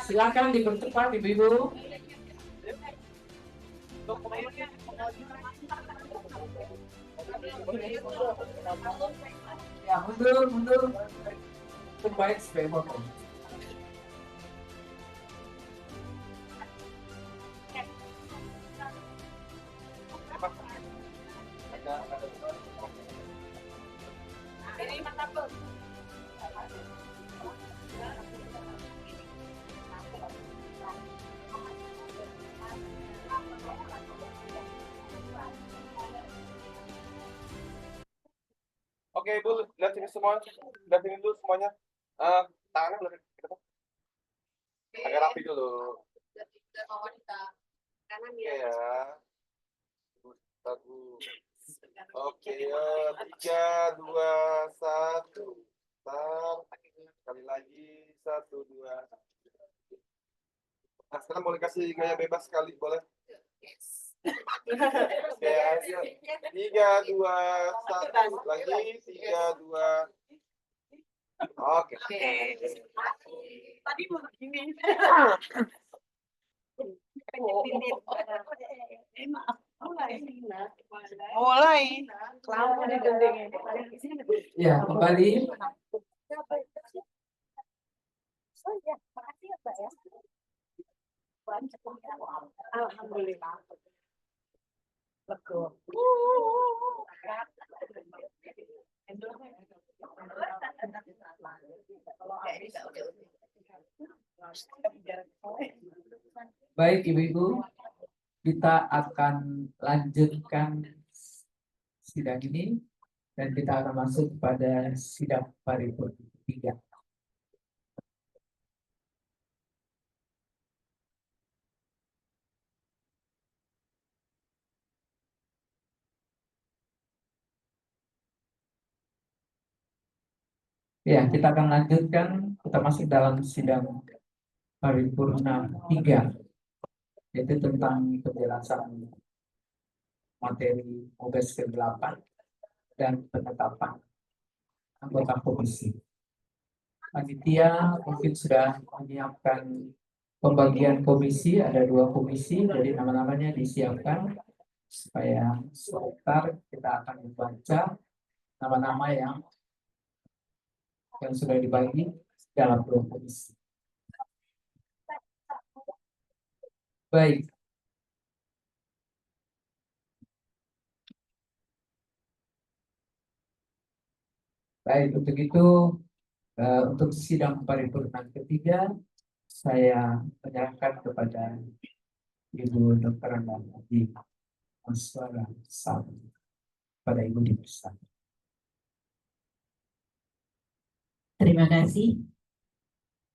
Silakan dipercepat ibu-ibu. Ya, mundur. Terbaik supaya foto. Oke, Ibu, lihat sini semua. Lihat sini dulu semuanya. Tangannya boleh ke depan. Agak rapi dulu. Oke ya. Bagus. Oke ya. 3, 2, 1. Sekali lagi. 1, 2. Nah, sekarang boleh kasih gaya bebas sekali, boleh? Oke, ayo. 3, 2, 1. Lagi. 3, 2. Oke. Tadi mau begini. Mulai. Lampu digendengin. Ya, kembali. Oh iya, makasih ya Mbak ya. Alhamdulillah. Betul. Baik Ibu-ibu, kita akan lanjutkan sidang ini dan kita akan masuk pada sidang paripurna 3. Ya, kita akan lanjutkan. Kita masuk dalam sidang paripurna 3, yaitu tentang penjelasan materi UBS ke-8 dan penetapan anggota komisi. Panitia mungkin sudah menyiapkan pembagian komisi, ada 2 komisi, jadi nama-namanya disiapkan supaya sebentar kita akan membaca nama-nama yang sudah dibagi dalam 2 komisi. Baik. Baik, untuk itu untuk sidang paripurna ketiga saya menyerahkan kepada Ibu Dr. Andi Maswara Sami, pada Ibu Dipersan. Terima kasih.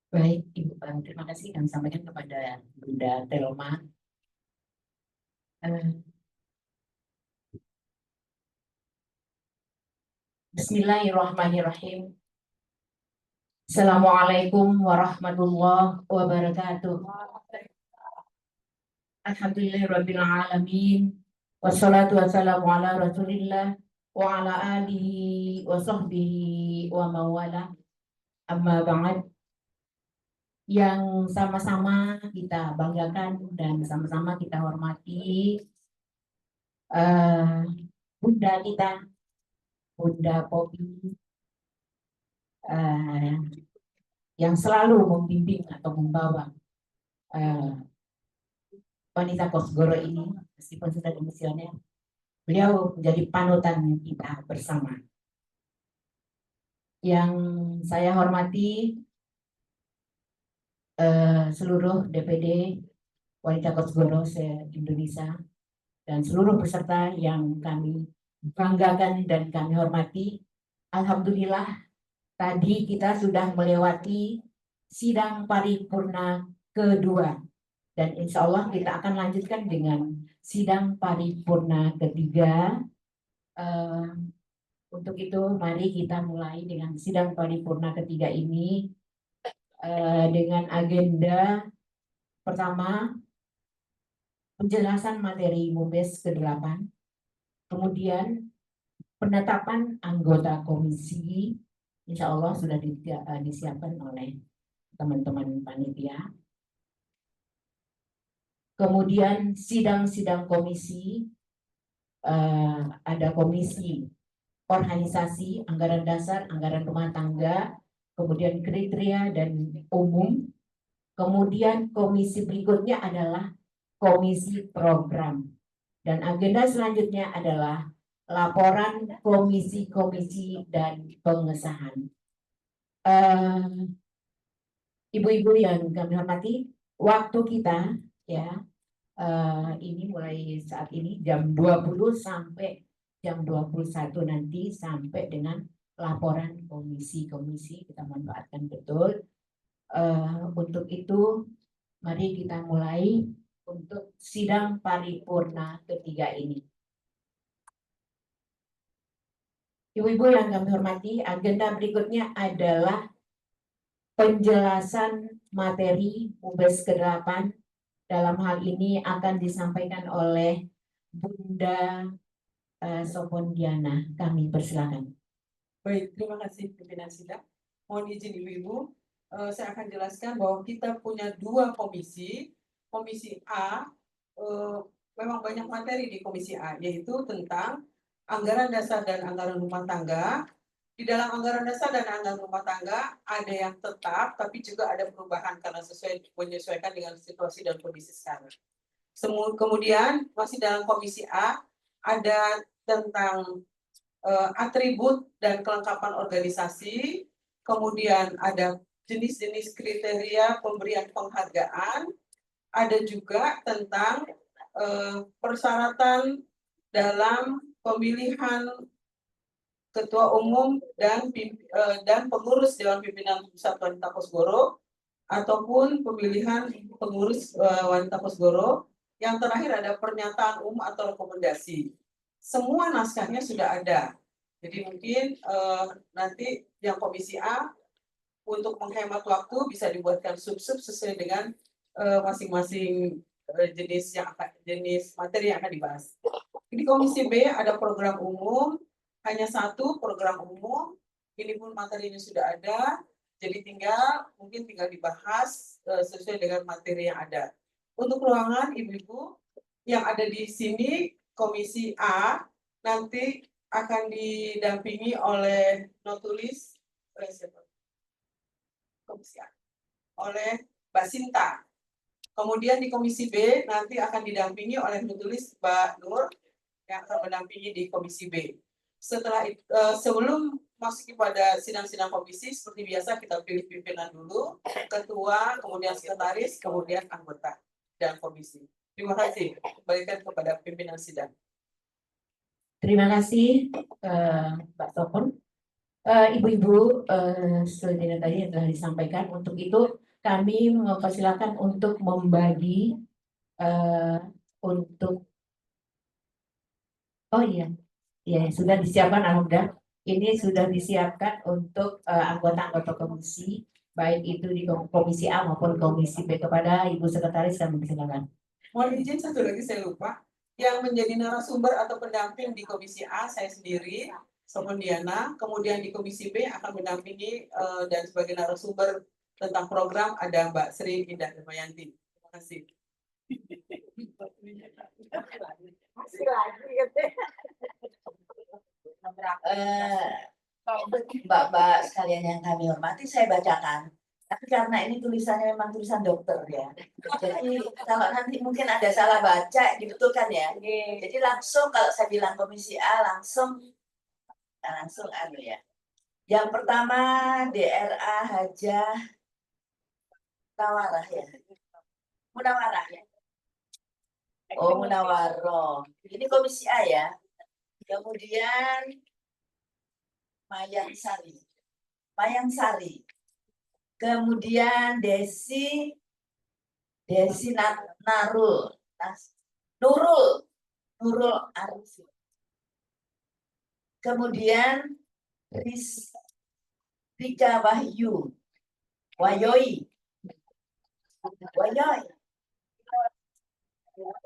Baik, Ibu, terima kasih kami sampaikan kepada Bunda Telma. Bismillahirrahmanirrahim. Assalamualaikum warahmatullahi wabarakatuh. Alhamdulillahirabbil alamin. Wassalatu wassalamu ala Rasulillah wa ala alihi wa sahbihi wa mawala. Amma ba'd. Yang sama-sama kita banggakan dan sama-sama kita hormati Bunda kita, Bunda Poppy, yang selalu membimbing atau membawa wanita Kosgoro ini, meskipun sudah demisioner, beliau menjadi panutan kita bersama. Yang saya hormati seluruh DPD wanita Kosgoro se-Indonesia dan seluruh peserta yang kami banggakan dan kami hormati. Alhamdulillah, tadi kita sudah melewati sidang paripurna kedua dan insya Allah kita akan lanjutkan dengan sidang paripurna ketiga. Untuk itu mari kita mulai dengan sidang paripurna ketiga ini dengan agenda pertama, penjelasan materi MUBES ke-8, kemudian penetapan anggota komisi, insya Allah sudah disiapkan oleh teman-teman panitia. Kemudian sidang-sidang komisi, ada komisi organisasi, anggaran dasar, anggaran rumah tangga, kemudian kriteria dan umum. Kemudian komisi berikutnya adalah komisi program. Dan agenda selanjutnya adalah laporan komisi-komisi dan pengesahan. Ibu-ibu yang kami hormati, waktu kita ya ini mulai saat ini jam 20 sampai jam 21 nanti sampai dengan laporan komisi-komisi, kita manfaatkan betul. Untuk itu mari kita mulai untuk sidang paripurna ketiga ini. Ibu-ibu yang kami hormati, agenda berikutnya adalah penjelasan materi MUBES ke-8. Dalam hal ini akan disampaikan oleh Bunda Sopondiana. Kami persilakan. Baik, terima kasih pimpinan sidang. Mohon izin ibu-ibu, saya akan jelaskan bahwa kita punya 2 komisi. Komisi A, memang banyak materi di komisi A, yaitu tentang anggaran dasar dan anggaran rumah tangga. Di dalam anggaran dasar dan anggaran rumah tangga ada yang tetap, tapi juga ada perubahan karena menyesuaikan dengan situasi dan kondisi sekarang. Kemudian masih dalam komisi A ada tentang atribut dan kelengkapan organisasi, kemudian ada jenis-jenis kriteria pemberian penghargaan, ada juga tentang persyaratan dalam pemilihan ketua umum dan pengurus Dewan Pimpinan Pusat Wanita Kosgoro ataupun pemilihan pengurus wanita Kosgoro. Yang terakhir ada pernyataan umum atau rekomendasi. Semua naskahnya sudah ada. Jadi mungkin nanti yang komisi A untuk menghemat waktu bisa dibuatkan sub-sub sesuai dengan masing-masing jenis materi yang akan dibahas. Di komisi B ada program umum, hanya satu program umum. Ini pun materinya sudah ada, jadi mungkin tinggal dibahas sesuai dengan materi yang ada. Untuk ruangan, ibu-ibu yang ada di sini komisi A nanti akan didampingi oleh notulis komisi A oleh Mbak Sinta. Kemudian di komisi B nanti akan didampingi oleh notulis Mbak Nur yang akan mendampingi di komisi B. Setelah sebelum masuk kepada sidang-sidang komisi, seperti biasa kita pilih pimpinan dulu, ketua, kemudian sekretaris, kemudian anggota dan komisi. Terima kasih. Kembalikan kepada pimpinan sidang. Terima kasih Mbak Topon. Ibu-ibu, sejenak tadi yang telah disampaikan. Untuk itu kami mempersilakan untuk membagi untuk sudah disiapkan Alhamdulillah. Ini sudah disiapkan untuk anggota-anggota komisi, baik itu di komisi A maupun komisi B. Kepada Ibu Sekretaris kami persilakan. Mohon izin satu lagi saya lupa. Yang menjadi narasumber atau pendamping di komisi A saya sendiri, Somondiana. Kemudian di komisi B akan mendampingi dan sebagai narasumber tentang program ada Mbak Sri Indah Damayanti. Terima kasih. Mbak-mbak sekalian yang kami hormati, saya bacakan. Tapi karena ini tulisannya memang tulisan dokter ya. Jadi kalau nanti mungkin ada salah baca, dibetulkan ya. Jadi langsung kalau saya bilang komisi A langsung ya. Yang pertama DRA Hajah Munawarah ya. Munawarah ya. Oh Munawaroh. Ini komisi A ya. Kemudian Mayang Sari. Kemudian Desi Nurul Arifin. Kemudian Rika Wayoy.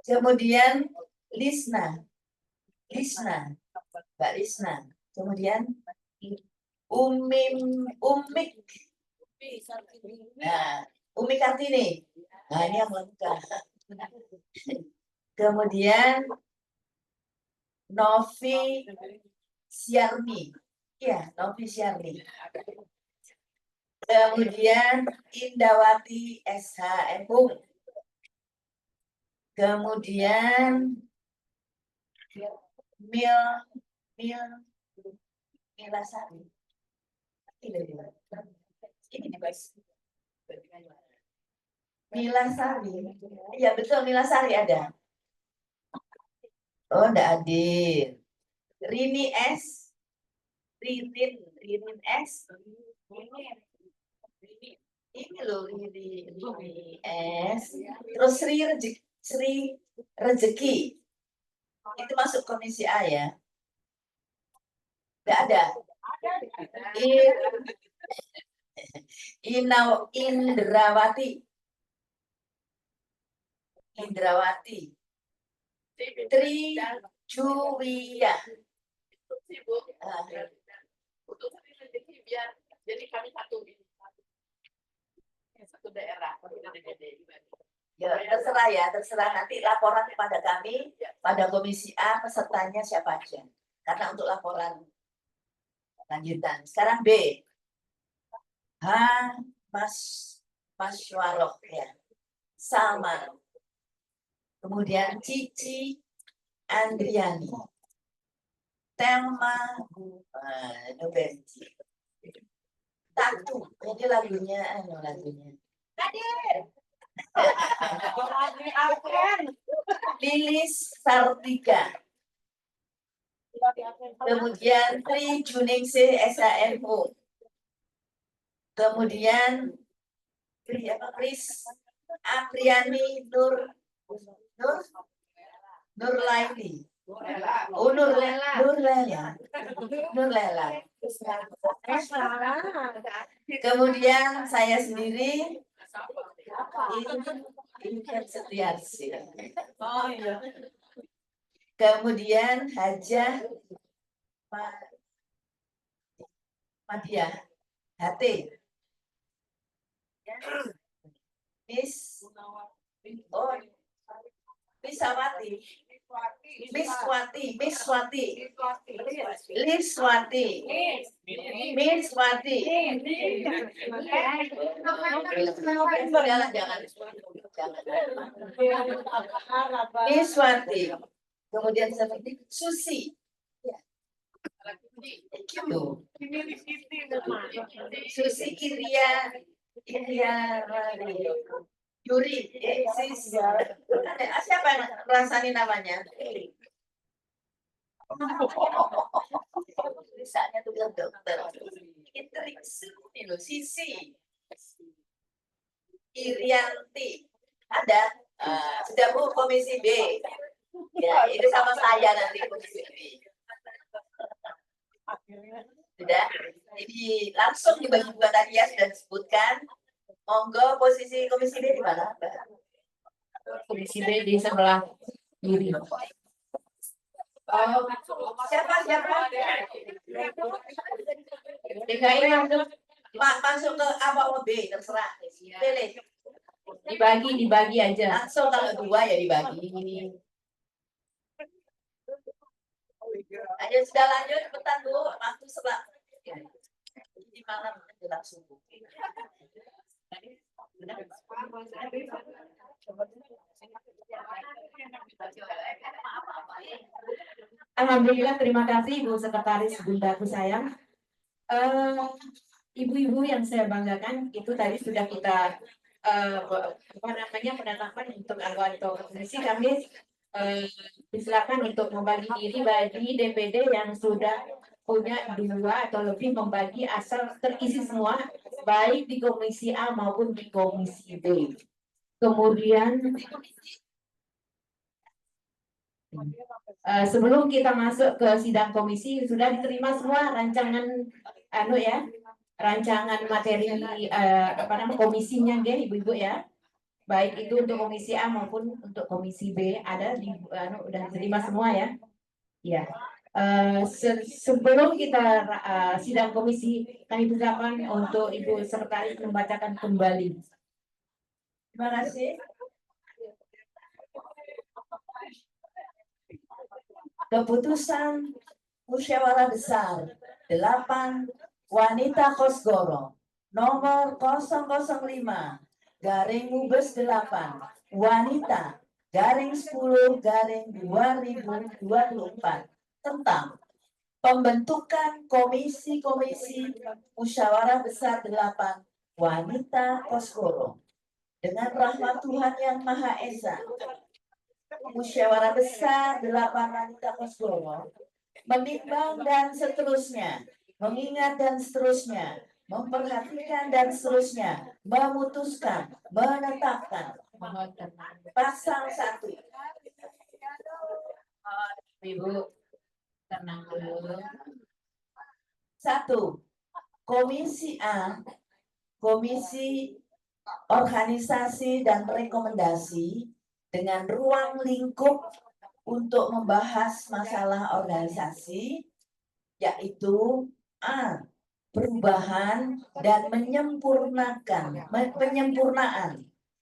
Kemudian Mbak Lisna. Kemudian Umik. Nah, Umi Kartini. Nah, ini yang lengkap. Kemudian Novi Syarmi. Iya, Novi Syarmi. Kemudian Indawati SHMU. Kemudian Milasari. Ini dibahas. Milasari. Iya betul, Milasari ada. Oh, enggak hadir. Rini S. Ini loh Rini S. Terus Sri Rezeki. Itu masuk komisi A ya. Enggak ada. Indrawati. Tri Juwiyah. Biar jadi kami satu daerah. Ya, terserah nanti laporan kepada kami pada komisi A pesertanya siapa aja. Karena untuk laporan lanjutan. Sekarang B. Mas Warok ya. Salma. Kemudian Cici Andriani. Telma Nuberti. Tatu. Ini lagunya. Lilis Sartika. Kemudian Tri Juningsih SHMU. Kemudian Kris Apriani Nurlaini. Oh, Nurlela. Kemudian saya sendiri Intan Setiarsi. Oh iya. Kemudian Hajah Madia HT. Miss Misawati. Miswati. Miswati. Kemudian seperti Susi. Susi Iria Yuri. Siapa yang rasain namanya? Tulisannya tuh dokter. Sisi Irianti ada. Sudah Bu, komisi B. Ya, itu sama saya nanti komisi B. Sudah. Jadi langsung dibagi dua tadi ya sudah disebutkan. Monggo posisi komisi B di mana? Komisi B di sebelah kiri. Siapa? DKI masuk. Masuk ke A atau B, terserah. Pilih. Dibagi aja. Langsung kalau dua ya dibagi. Ayo sudah lanjut, cepetan Bu, waktu sebelah. Di malam menjelang subuh. Alhamdulillah, terima kasih Bu Sekretaris Bundaku sayang. Ibu-ibu yang saya banggakan itu tadi sudah kita penetapan untuk anggota komisi. Kami silakan untuk membagi diri bagi DPD yang sudah punya 2 atau lebih, membagi asal terisi semua baik di komisi A maupun di komisi B. Kemudian sebelum kita masuk ke sidang komisi sudah diterima semua rancangan rancangan materi komisinya ibu-ibu ya. Baik itu untuk komisi A maupun untuk komisi B ada udah diterima semua ya. Ya. Sebelum kita sidang komisi, kami persilakan untuk Ibu Sekretaris membacakan kembali. Terima kasih. Keputusan Musyawarah Besar 8 Wanita Kosgoro nomor 005/Mubes 8 Wanita /10/2024 tentang pembentukan komisi-komisi Musyawarah Besar 8 Wanita Kosgoro. Dengan rahmat Tuhan Yang Maha Esa, Musyawarah Besar 8 Wanita Kosgoro menimbang dan seterusnya, mengingat dan seterusnya, memperhatikan dan seterusnya, memutuskan, menetapkan pasal 1. Ibu tenang dulu. 1. Komisi A, Komisi Organisasi dan Rekomendasi dengan ruang lingkup untuk membahas masalah organisasi, yaitu A. Perubahan dan penyempurnaan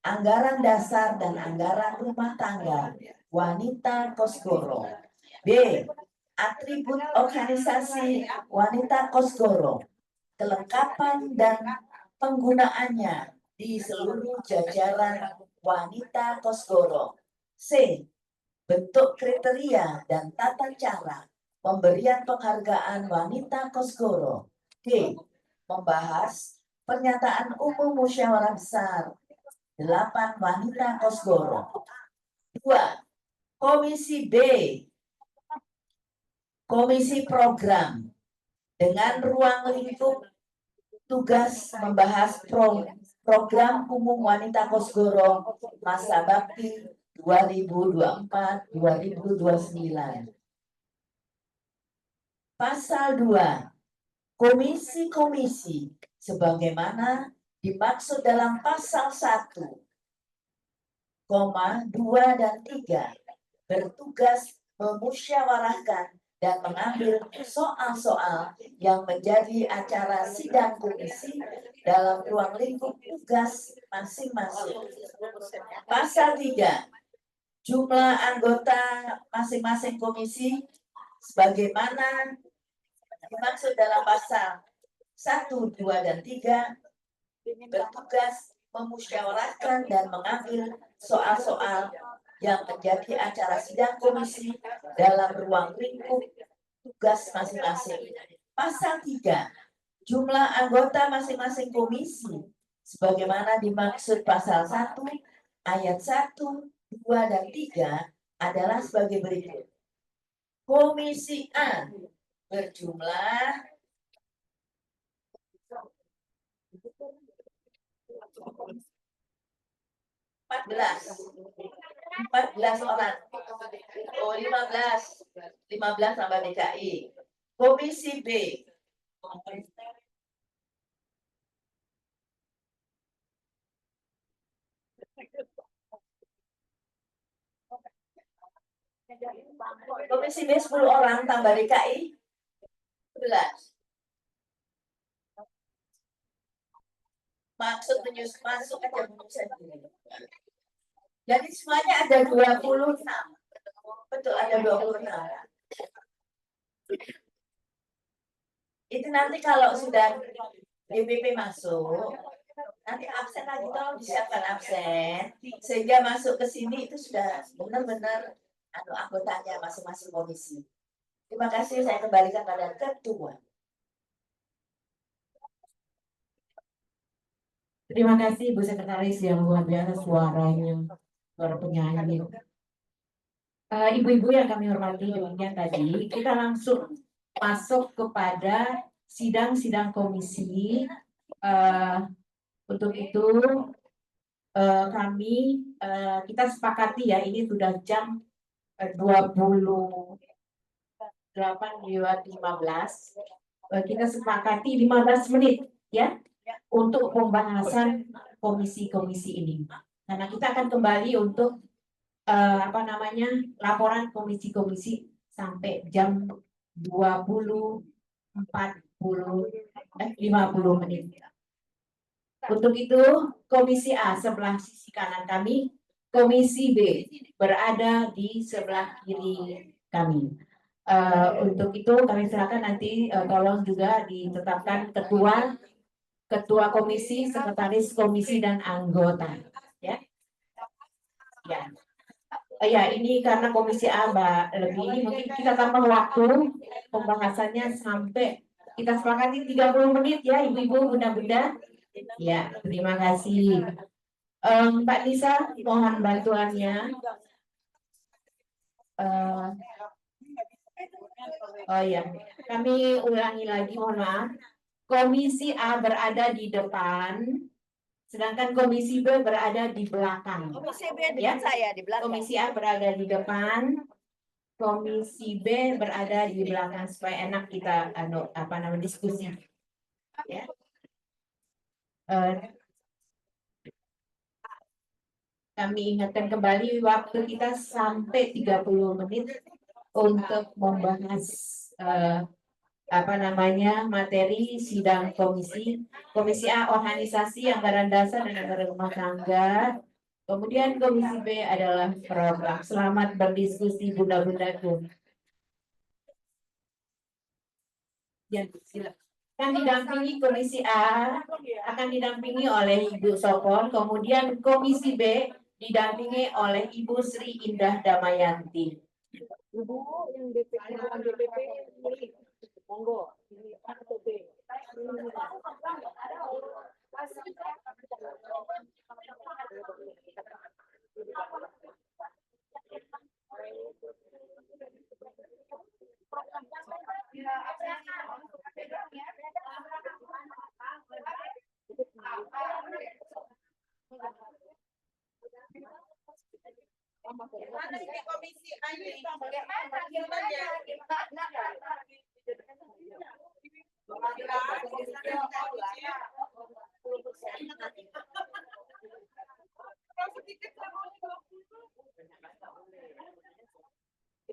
anggaran dasar dan anggaran rumah tangga Wanita Kosgoro. B. Atribut organisasi Wanita Kosgoro, kelengkapan dan penggunaannya di seluruh jajaran Wanita Kosgoro. C. Bentuk kriteria dan tata cara pemberian penghargaan Wanita Kosgoro. D. Membahas pernyataan umum Musyawarah Besar 8 Wanita Kosgoro. 2. Komisi B, Komisi Program dengan ruang lingkup tugas membahas program umum Wanita Kosgoro masa bakti 2024-2029. Pasal 2. Komisi-komisi sebagaimana dimaksud dalam pasal 1, 2 dan 3 bertugas memusyawarahkan dan mengambil soal-soal yang menjadi acara sidang komisi dalam ruang lingkup tugas masing-masing. Pasal 3. Jumlah anggota masing-masing komisi sebagaimana dimaksud dalam pasal 1, 2, dan 3 bertugas memusyawarahkan dan mengambil soal-soal yang menjadi acara sidang komisi dalam ruang lingkup tugas masing-masing. Pasal 3. Jumlah anggota masing-masing komisi sebagaimana dimaksud pasal 1 ayat 1, 2, dan 3 adalah sebagai berikut. Komisi A berjumlah 14 orang. Oh, 15 sama DKI. Komisi B Komisi B 10 orang tambah DKI 11. Masuk aja sendiri. Jadi semuanya ada 26. Betul, ada 26. Itu nanti kalau sudah DPP masuk, nanti absen lagi, tolong disiapkan absen sehingga masuk ke sini itu sudah benar-benar anggotanya masing-masing komisi. Terima kasih, saya kembalikan pada ketua. Terima kasih Ibu Sekretaris yang luar biasa suaranya, suara penyanyi. Ibu-ibu yang kami hormati, demikian tadi kita langsung masuk kepada sidang-sidang komisi. Untuk itu kita sepakati ya, ini sudah jam 28:15. Kita sepakati 15 menit ya untuk pembahasan komisi-komisi ini. Karena kita akan kembali untuk laporan komisi-komisi sampai jam 50 menit. Untuk itu komisi A sebelah sisi kanan kami, komisi B berada di sebelah kiri kami. Untuk itu kami silakan nanti tolong juga ditetapkan ketua komisi, sekretaris komisi, dan anggota. Ya. Ya, ini karena komisi A lebih ini mungkin kita tambah waktu pembahasannya sampai kita sepakati 30 menit ya ibu-ibu, bunda-bunda. Ya, terima kasih. Mbak Nisa, mohon bantuannya. Oh ya, kami ulangi lagi, mohon maaf. Komisi A berada di depan, sedangkan komisi B berada di belakang. Komisi B dengan saya di belakang. Komisi A berada di depan, komisi B berada di belakang supaya enak kita diskusi. Ya. Kami ingatkan kembali waktu kita sampai 30 menit untuk membahas materi sidang komisi. Komisi A organisasi, anggaran dasar dan anggaran rumah tangga. Kemudian komisi B adalah program. Selamat berdiskusi bunda-bundaku. Ya, silakan. Akan didampingi komisi A, akan didampingi oleh Ibu Sopon, kemudian komisi B didampingi oleh Ibu Sri Indah Damayanti. Ibu yang DPP, monggo.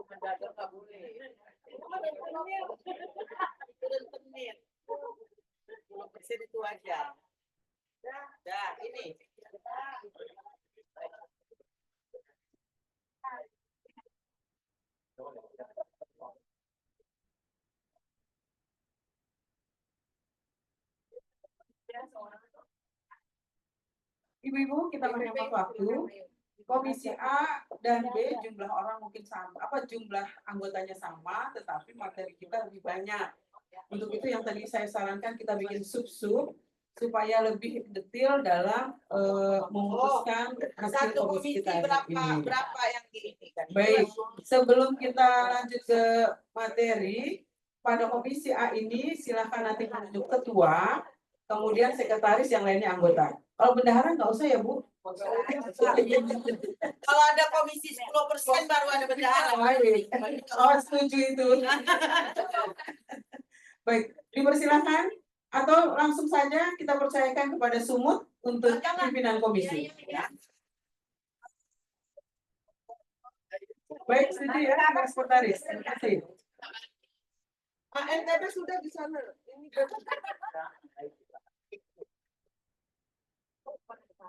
Mendadak nggak boleh. Belum persen itu aja. Dah, ini. Ibu-ibu, kita menghemat waktu. Komisi A dan B jumlah orang mungkin sama, jumlah anggotanya sama, tetapi materi kita lebih banyak. Untuk itu yang tadi saya sarankan kita bikin sub-sub supaya lebih detail dalam memutuskan hasil Satu komisi komisi kita hari ini. berapa yang diinikan? Baik, sebelum kita lanjut ke materi, pada komisi A ini silakan nanti menunjuk ketua, kemudian sekretaris, yang lainnya anggota. Kalau bendahara nggak usah ya Bu. Kalau ada komisi 10% baru ada bendahara. Baik, oh setuju itu. Baik, dipersilakan atau langsung saja kita percayakan kepada Sumut untuk pimpinan komisi. Baik, setuju ya, Pak Sekretaris. Terima kasih. NTB sudah di sana. Ini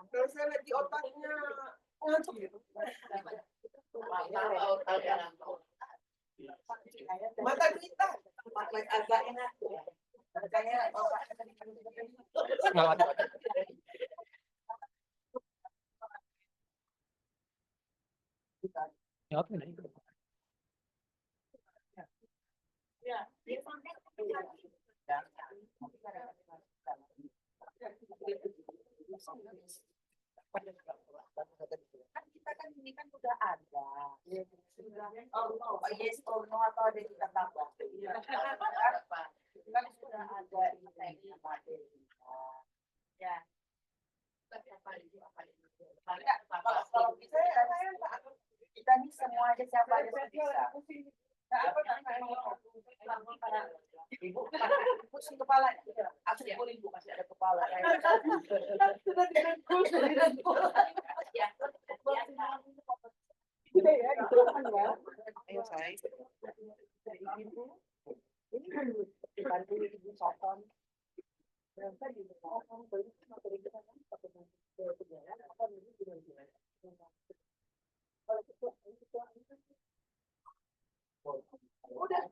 kalau saya lihat di otaknya ngantuk gitu. Mata kita agak enak. Kan kita kan ini kan sudah ada. Yes or no atau ada kita tambah. Kan sudah ada ini ya. Kalau bisa kita nih semua aja siapa aja bisa. Ibu pusing kepala. Aku boleh ibu masih ada kepala. Sudah direngkul, ya. Sudah ya, dikeluarkan ya. Ayo saya. Ibu, ini dibantu ibu Sokon. Berapa di Sokon? Beli materi kita kan pakai penjara apa ini gimana? Kalau ketua udah.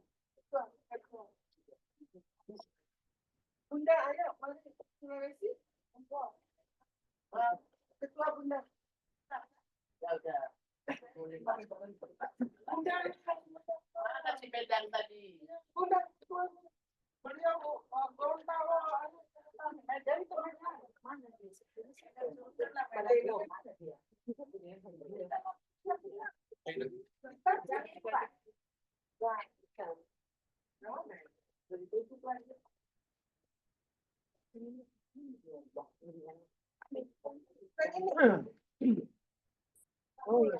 Bunda, ayo, mari Sulawesi. Ketua Bunda. Ya udah. Bunda, mana si Medan tadi? Bunda, ketua. Beliau Gorontalo. Medan itu mana dia? Mana dia? Oh iya.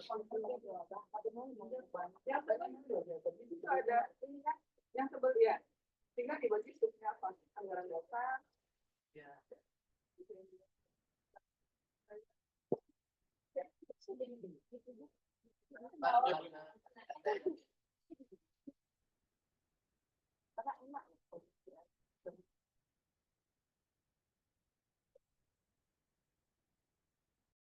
Ada ini kan yang sebel ya. Tinggal dibagi subnya apa? Anggaran dasar. Ya.